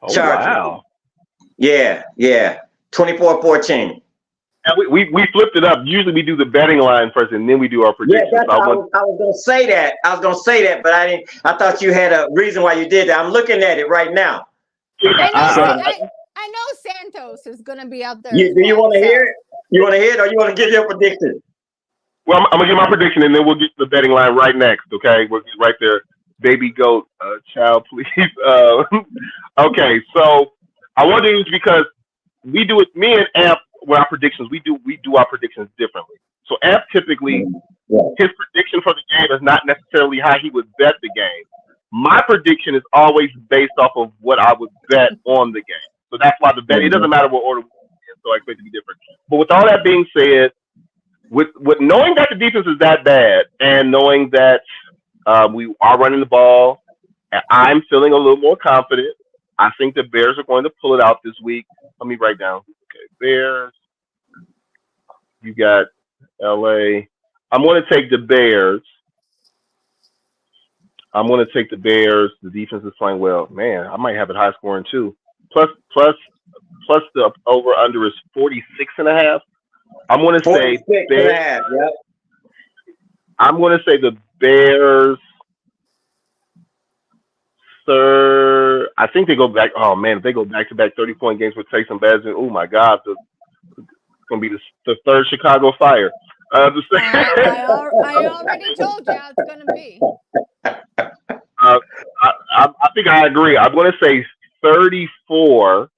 Oh, wow. Yeah. 24-14. And we flipped it up. Usually we do the betting line first, and then we do our predictions. Yeah, I was gonna say that. But I didn't. I thought you had a reason why you did that. I'm looking at it right now. I know Santos is gonna be out there. Do you want to hear it? You want to hear it, or you want to give your prediction? Well, I'm gonna give my prediction, and then we'll get to the betting line right next. Okay, we'll get right there. Baby goat, child, please. Okay, so I want to use because we do it. Me and Amp. With our predictions, we do our predictions differently. So Amp typically, his prediction for the game is not necessarily how he would bet the game. My prediction is always based off of what I would bet on the game. So that's why the bet, it doesn't matter what order, so I expect it to be different. But with all that being said, with knowing that the defense is that bad and knowing that we are running the ball, and I'm feeling a little more confident. I think the Bears are going to pull it out this week. Let me write down. Okay, Bears. You got LA. I'm going to take the Bears. I'm going to take the Bears. The defense is playing well. Man, I might have it high scoring too. Plus the over under is 46.5. I'm going to say Bears. Yep. I'm going to say the Bears. Third. I think they go back. Oh man, if they go back to back 30-point games with Taysom Bagent, oh my God, it's going to be the third Chicago Fire. I already told you how it's going to be. I think I agree. I'm going to say 34-24.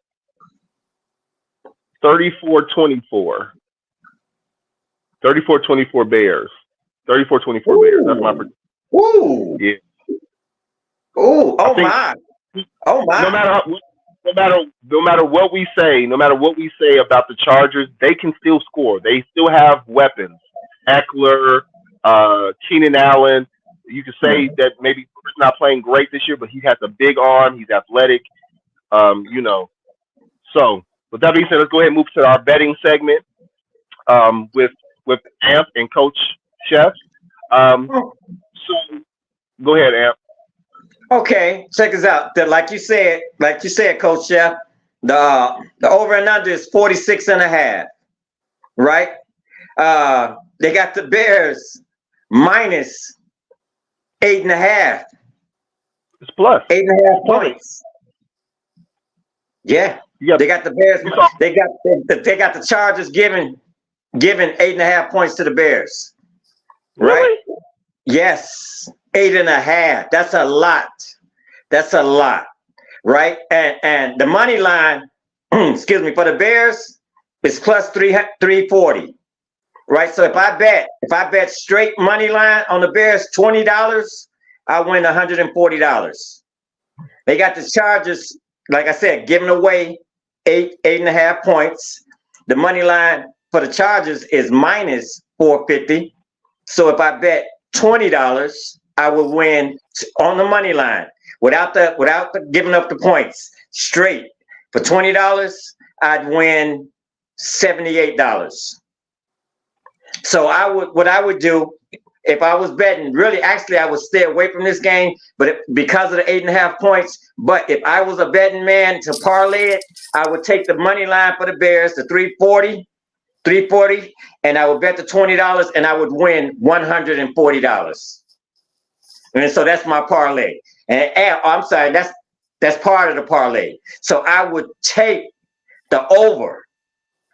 34-24 Bears. 34-24 Bears. That's my prediction. Ooh. Yeah. Ooh. Oh my. Oh my. No matter what we say about the Chargers, they can still score. They still have weapons. Eckler, Keenan Allen. You could say that maybe he's not playing great this year, but he has a big arm. He's athletic. So with that being said, let's go ahead and move to our betting segment with Amp and Coach Chef. So go ahead, Amp. Okay, check this out. Like you said, Coach Chef, the over and under is 46.5, right? They got the Bears minus 8.5. It's plus 8.5 points. Yeah, they got the Bears. They got the Chargers giving 8.5 points to the Bears. Really? Right? Yes, 8.5. That's a lot. Right? And the money line, excuse me, for the Bears is plus 340. Right? So if I bet straight money line on the Bears $20, I win $140. They got the Chargers, like I said, giving away 8.5 points. The money line for the Chargers is minus 450. So if I bet $20, I will win on the money line without giving up the points. Straight for $20, I'd win $78. So what I would do if I was betting, really, actually, I would stay away from this game, but because of the 8.5 points. But if I was a betting man to parlay it, I would take the money line for the Bears to 340, and I would bet the $20, and I would win $140. And so that's my parlay. And I'm sorry, that's part of the parlay. So I would take the over.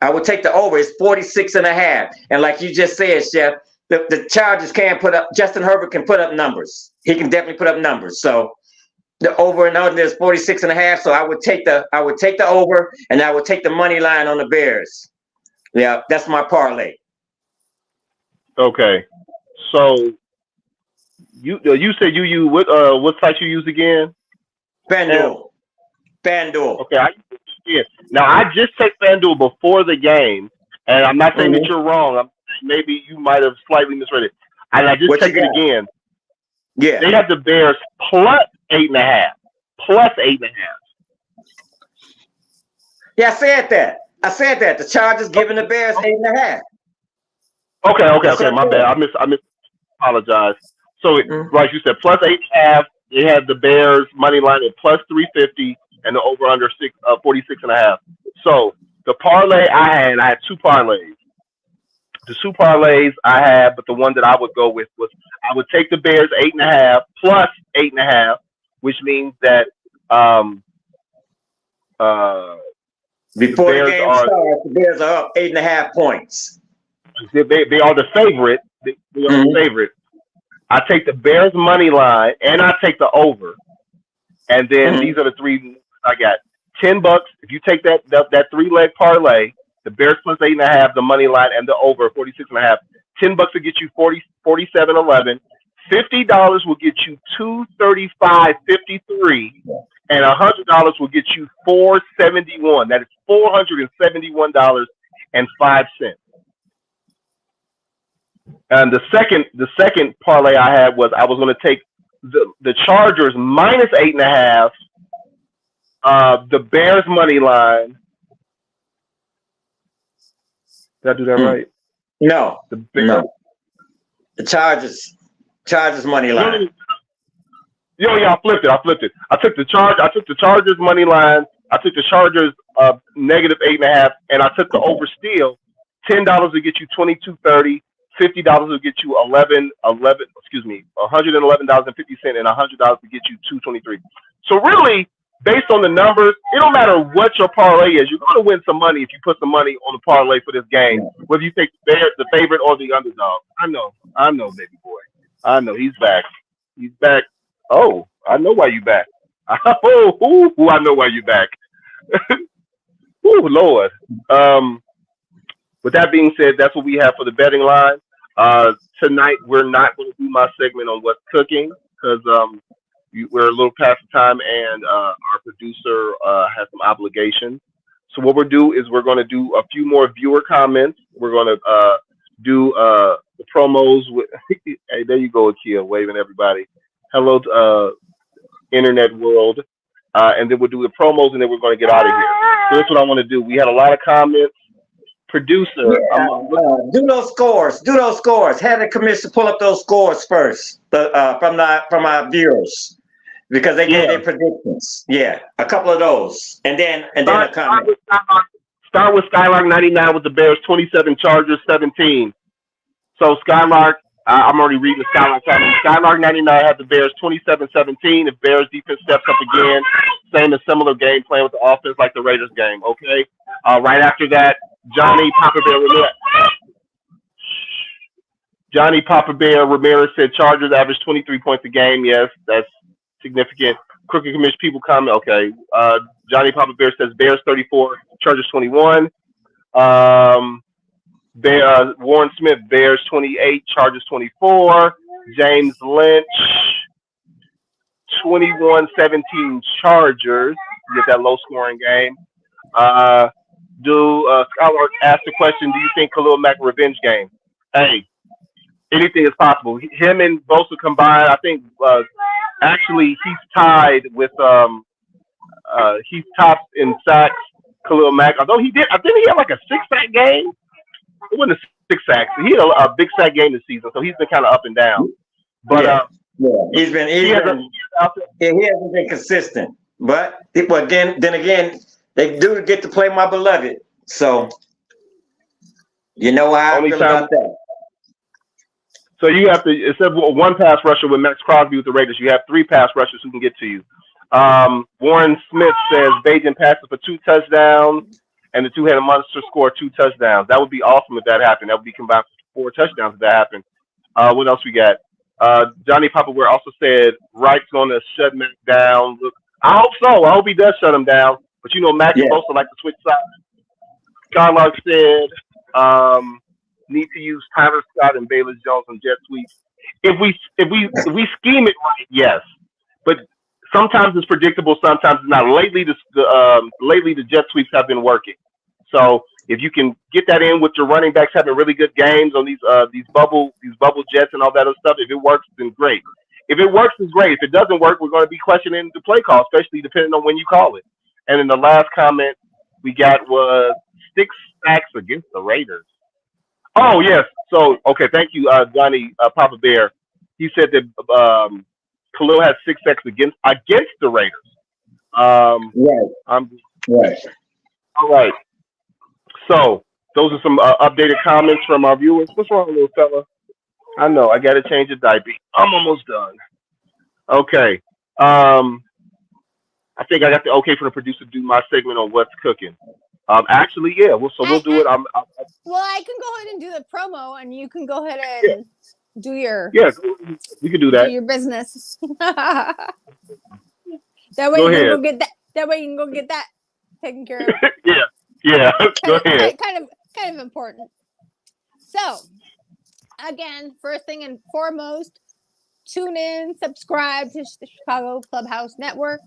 It's 46.5. And like you just said, Chef, the Chargers can put up. Justin Herbert can put up numbers. He can definitely put up numbers. So the over and under is 46.5. So I would take the over, and I would take the money line on the Bears. Yeah, that's my parlay. Okay, so you said you what site you use again? FanDuel. Okay, now I just checked FanDuel before the game, and I'm not saying that you're wrong. Maybe you might have slightly misread it. And I just checked it again. Yeah, they have the Bears plus 8.5. Yeah, I said that. The Chargers giving the Bears 8.5. Okay. My bad. I apologize. So, like you said, plus 8.5. They had the Bears money line at plus 350 and the over under 46.5. So the parlay I had two parlays. The two parlays I had, but the one that I would go with was I would take the Bears 8.5 plus 8.5, which means that before the game starts, the Bears are up 8.5 points. They are the favorite. They are the favorite. I take the Bears money line and I take the over, and then these are the three I got. $10 if you take that 3-leg parlay. The Bears plus 8.5, the money line, and the over 46.5. $10 will get you 47.11. $50 will get you 235.53, and $100 will get you 471. That is $471.05. And the second parlay I had was I was going to take the Chargers minus 8.5, the Bears money line. Did I do that right? No, The Bears. no. The Chargers money line. I flipped it. I took the Chargers money line. I took the Chargers negative 8.5, and I took the over steal. $10 will get you 22.30. $50 will get you $111.50, and $100 to get you 223. So really, based on the numbers, it don't matter what your parlay is. You're going to win some money if you put some money on the parlay for this game, whether you take the favorite or the underdog. I know, baby boy. I know he's back. He's back. Oh, I know why you back. Oh, I know why you back. Oh, Lord. With that being said, that's what we have for the betting line. Tonight, we're not going to do my segment on what's cooking because we're a little past the time, and our producer has some obligations. So what we'll do is we're going to do a few more viewer comments. We're going to do the promos. Hey, there you go, Akia, waving everybody. Hello, internet world. And then we'll do the promos, and then we're going to get out of here. So that's what I want to do. We had a lot of comments. Producer, do those scores. Have the commissioner pull up those scores first from our viewers because they gave their predictions. Yeah, a couple of those, and then a comment. Start with Skylark 99 with the Bears 27, Chargers 17. So Skylark, I'm already reading the Skylark comment. Skylark 99 had the Bears 27-17. If Bears defense steps up again, same similar game plan with the offense like the Raiders game. Okay. Right after that, Johnny Papa Bear Ramirez said Chargers average 23 points a game. Yes, that's significant. Crooked Commission people comment. Okay. Johnny Papa Bear says Bears 34, Chargers 21. Warren Smith, Bears 28, Chargers 24. James Lynch, 21-17 Chargers. You get that low scoring game. Skylark asked the question, do you think Khalil Mack revenge game? Hey, anything is possible. Him and Bosa combined, I think actually he's tied with he's topped in sacks, Khalil Mack. Although I think he had like a 6-sack game. It wasn't a 6 sacks. He had a big sack game this season, so he's been kind of up and down. But he hasn't been consistent. But then again, they do get to play my beloved. So you know how I feel about that. So you have to, instead of one pass rusher with Max Crosby with the Raiders, you have 3 pass rushers who can get to you. Warren Smith says Bagent passes for 2 touchdowns, and the two-headed monster scored 2 touchdowns. That would be awesome if that happened. That would be combined for 4 touchdowns if that happened. What else we got? Johnny Popaware also said Wright's going to shut Mac down. Look, I hope so. I hope he does shut him down. But you know, Mac is also like to switch sides. Skylark said need to use Tyler Scott and Bayless Jones on jet sweeps. If we scheme it right, yes. But sometimes it's predictable, sometimes it's not. Lately the jet sweeps have been working. So if you can get that in with your running backs having really good games on these bubble jets and all that other stuff, if it works, then great. If it works, it's great. If it doesn't work, we're going to be questioning the play call, especially depending on when you call it. And then the last comment we got was 6 sacks against the Raiders. Oh yes. So okay, thank you, Johnny Papa Bear. He said that Khalil had 6 sacks against the Raiders. Right. Right. All right. So those are some updated comments from our viewers. What's wrong, little fella? I know I got to change the diaper. I'm almost done. Okay. I think I got the okay from the producer to do my segment on what's cooking. Actually, yeah. We'll do it. Well, I can go ahead and do the promo, and you can go ahead and do your we can do that. Do your business. That way you can go get that. That way you can go get that taken care of. Yeah. Go ahead. Kind of important. So, again, first thing and foremost, tune in, subscribe to the Chicago Clubhouse Network.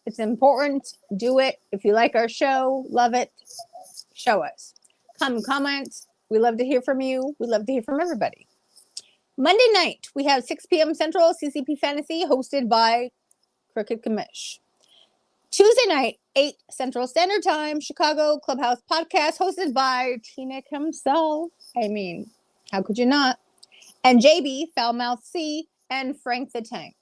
It's important. Do it. If you like our show, love it, show us. Come comment, We love to hear from you. We love to hear from everybody. Monday night, we have 6 p.m. Central, CCP Fantasy, hosted by Crooked Commish. Tuesday night, 8 Central Standard Time, Chicago Clubhouse Podcast, hosted by T-Nick himself. I mean, how could you not? And JB, Foulmouth C, and Frank the Tank.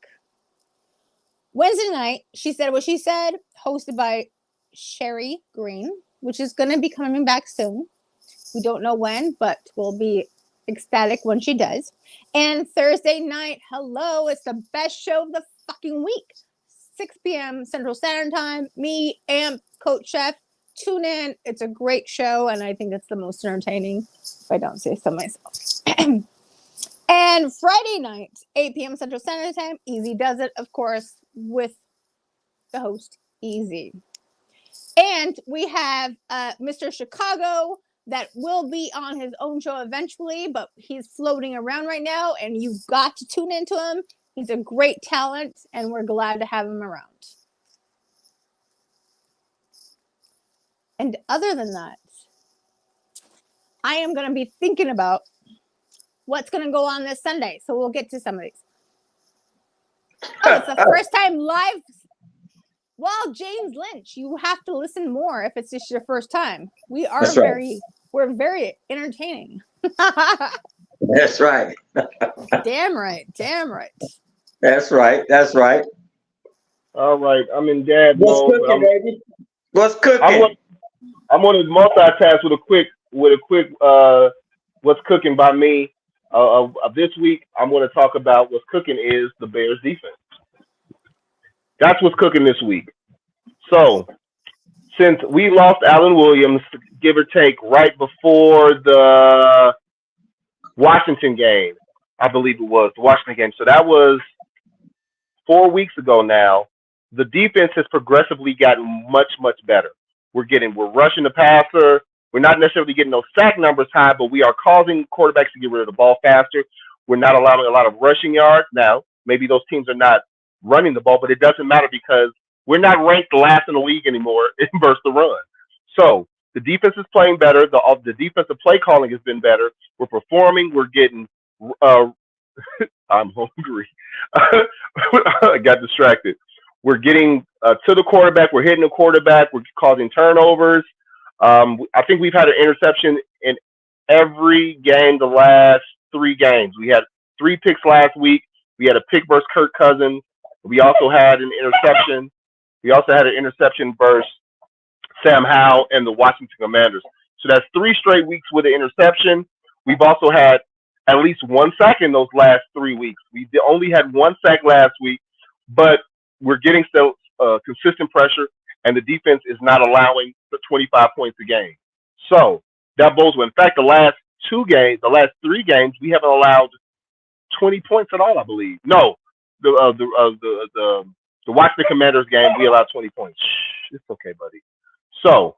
Wednesday night, She Said What She Said, hosted by Sherry Green, which is going to be coming back soon. We don't know when, but we'll be ecstatic when she does. And Thursday night, hello, it's the best show of the fucking week. 6 p.m. Central Standard Time, me, Amp, Coach Chef, tune in. It's a great show, and I think it's the most entertaining, if I don't say so myself. And Friday night, 8 p.m. Central Standard Time, Easy Does It, of course, with the host, Easy. And we have Mr. Chicago that will be on his own show eventually, but he's floating around right now, and you've got to tune into him. He's a great talent, and we're glad to have him around. And other than that, I am going to be thinking about what's going to go on this Sunday, so we'll get to some of these. Oh, it's the first time live. Well, James Lynch, you have to listen more if it's just your first time. We are we're very entertaining. That's right. Damn right. That's right. All right, I'm in dad What's mode. cooking, baby? What's cooking? I'm going to multitask with a quick what's cooking by me. This week, I'm going to talk about what's cooking is the Bears defense. That's what's cooking this week. So, since we lost Alan Williams, give or take, right before the Washington game, I believe it was, the Washington game. So that was 4 weeks ago now. The defense has progressively gotten much, much better. We're rushing the passer. We're not necessarily getting those sack numbers high, but we are causing quarterbacks to get rid of the ball faster. We're not allowing a lot of rushing yards. Now, maybe those teams are not running the ball, but it doesn't matter because we're not ranked last in the league anymore in versus the run. So the defense is playing better. The defensive play calling has been better. We're performing. We're getting I'm hungry. I got distracted. We're getting to the quarterback. We're hitting the quarterback. We're causing turnovers. I think we've had an interception in every game the last 3 games. We had 3 picks last week. We had a pick versus Kirk Cousins. We also had an interception. Versus Sam Howell and the Washington Commanders. So that's 3 straight weeks with an interception. We've also had at least 1 sack in those last 3 weeks. We only had 1 sack last week, but we're getting still consistent pressure, and the defense is not allowing the 25 points a game. So that bodes well. In fact, the last 3 games, we haven't allowed 20 points at all, I believe. No, the Washington Commanders game, we allowed 20 points. It's okay, buddy. So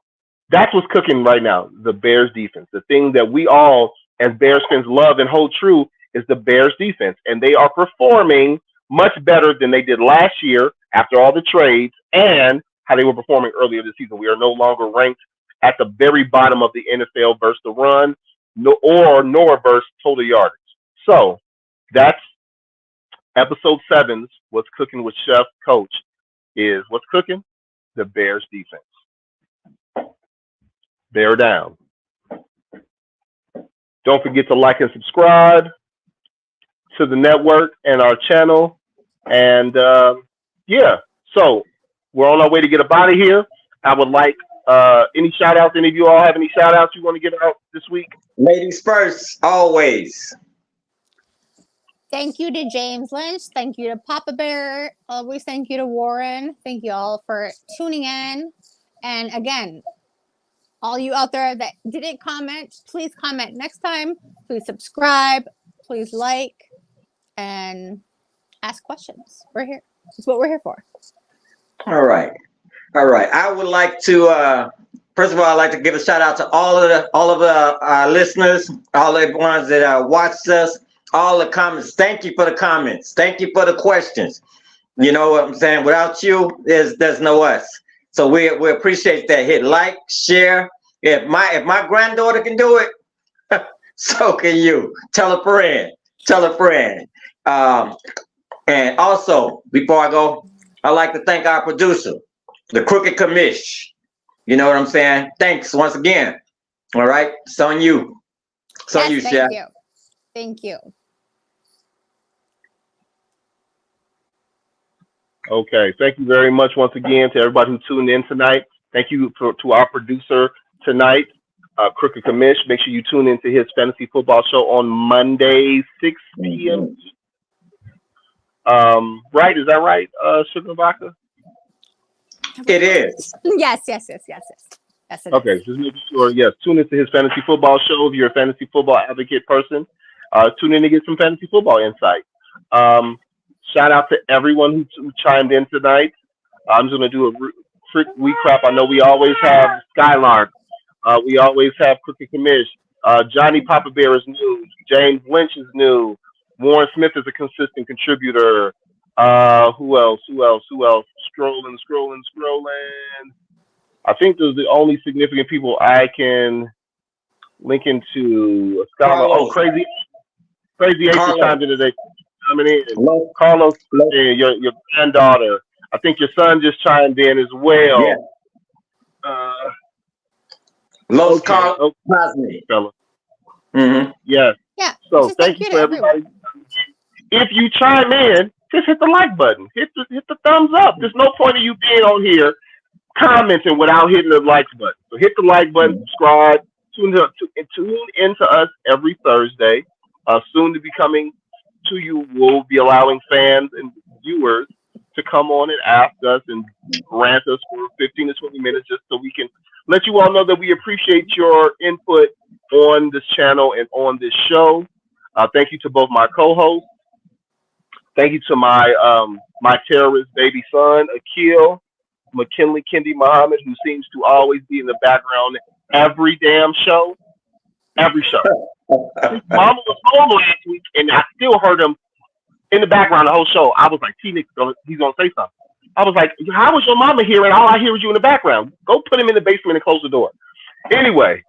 that's what's cooking right now, the Bears defense. The thing that we all, as Bears fans, love and hold true is the Bears defense. And they are performing much better than they did last year after all the trades and how they were performing earlier this season. We are no longer ranked at the very bottom of the NFL versus the run, nor versus total yardage. So that's episode 7's What's Cooking with Chef Coach is what's cooking? The Bears defense. Bear down. Don't forget to like and subscribe to the network and our channel. And so we're on our way to get up out of here. I would like any shout outs. Any of you all have any shout outs you want to get out this week? Ladies first, always. Thank you to James Lynch. Thank you to Papa Bear. Always thank you to Warren. Thank you all for tuning in. And again, all you out there that didn't comment, please comment next time. Please subscribe. Please like and ask questions. We're here. That's what we're here for. All right. I would like to first of all, I'd like to give a shout out to all of the listeners, all the ones that watched us, all the comments. Thank you for the comments. Thank you for the questions. You know what I'm saying? Without you, there's no us. So we appreciate that. Hit like, share. If my granddaughter can do it, So can you. Tell a friend. Tell a friend. And also, before I go, I'd like to thank our producer, the Crooked Commish. You know what I'm saying? Thanks once again. All right, it's on you. It's on you, Chef. Thank you. Thank you. Okay, thank you very much once again to everybody who tuned in tonight. Thank you to our producer tonight, Crooked Commish. Make sure you tune into his fantasy football show on Mondays, 6 p.m. Right? Is that right, Sugar Vodka? It is. Yes. Yes, it Okay, is. just making sure. Yes, tune into his fantasy football show. If you're a fantasy football advocate person, tune in to get some fantasy football insight. Shout out to everyone who chimed in tonight. I'm just going to do a quick recap. I know we always have Skylark. We always have Crooked Commish. Johnny Papa Bear is new. James Lynch is new. Warren Smith is a consistent contributor. Who else? Scrolling. I think those are the only significant people I can link into. Carlos. Crazy Ace chimed in today. Coming in. Carlos, your granddaughter. I think your son just chimed in as well. Yeah. Los Carlos. Fella. Mm-hmm. Yes. Yeah. So thank you for everybody. If you chime in, just hit the like button. Hit the thumbs up. There's no point of you being on here commenting without hitting the like button. So hit the like button, subscribe, tune into us every Thursday. Soon to be coming to you, we'll be allowing fans and viewers to come on and ask us and rant us for 15 to 20 minutes just so we can let you all know that we appreciate your input on this channel and on this show. Thank you to both my co-hosts. Thank you to my terrorist baby son, Akil McKinley Kendi Muhammad, who seems to always be in the background every damn show. Every show. His mama was home last week, and I still heard him in the background the whole show. I was like, T-Nick, he's going to say something. I was like, how was your mama here? And all I hear is you in the background. Go put him in the basement and close the door. Anyway,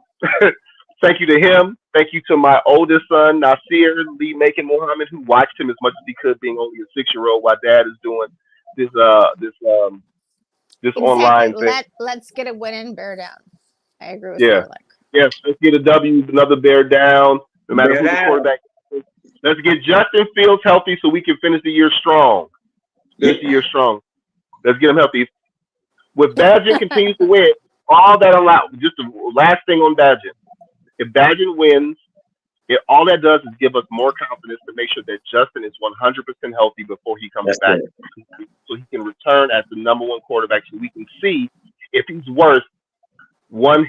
thank you to him. Thank you to my oldest son, Nasir Lee Macon Muhammad, who watched him as much as he could, being only a 6-year-old, while Dad is doing this exactly. Online thing. Let's get a win and bear down. I agree with you. Yes, let's get a W, another bear down, no matter who the quarterback is. Let's get Justin Fields healthy so we can finish the year strong. Let's get him healthy. If Bagent continues to win, all that allowed, just the last thing on Bagent. If Bagent wins, all that does is give us more confidence to make sure that Justin is 100% healthy before he comes back. So he can return as the #1 quarterback so we can see if he's worth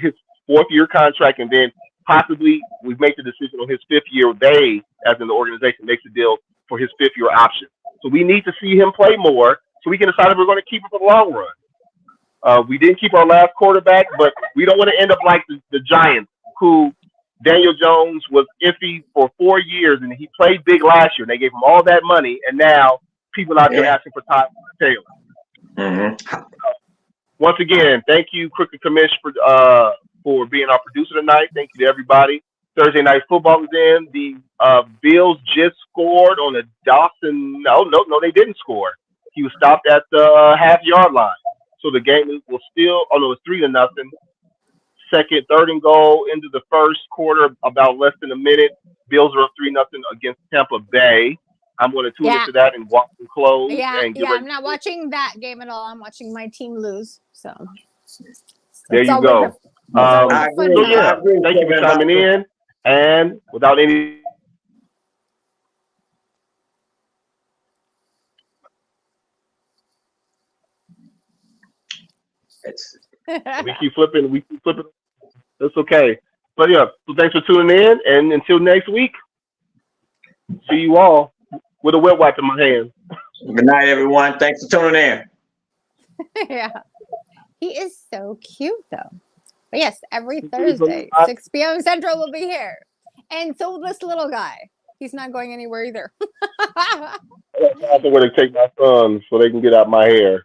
his 4th-year contract, and then possibly we make the decision on his 5th year. They, as in the organization, makes a deal for his 5th-year option. So we need to see him play more so we can decide if we're going to keep him for the long run. We didn't keep our last quarterback, but we don't want to end up like the Giants, who Daniel Jones was iffy for 4 years, and he played big last year. And they gave him all that money, and now people out there asking for Ty Taylor. Mm-hmm. Once again, thank you, Crooked Commish, for being our producer tonight. Thank you to everybody. Thursday Night Football is in. The Bills just scored on a Dawson. No, they didn't score. He was stopped at the half-yard line. So the game will still, it's 3-0. Second, 3rd and goal into the first quarter, about less than a minute. Bills are up 3-0 against Tampa Bay. I'm going to tune into that and walk and close. I'm not watching that game at all. I'm watching my team lose. So there you go. I agree. Thank you for coming in. And without any we keep flipping. That's okay. But yeah, so thanks for tuning in, and until next week, see you all with a wet wipe in my hand. Good night, everyone. Thanks for tuning in. Yeah. He is so cute, though. But yes, every Thursday, 6 p.m. Central, will be here. And so will this little guy. He's not going anywhere either. I have to take my son so they can get out my hair.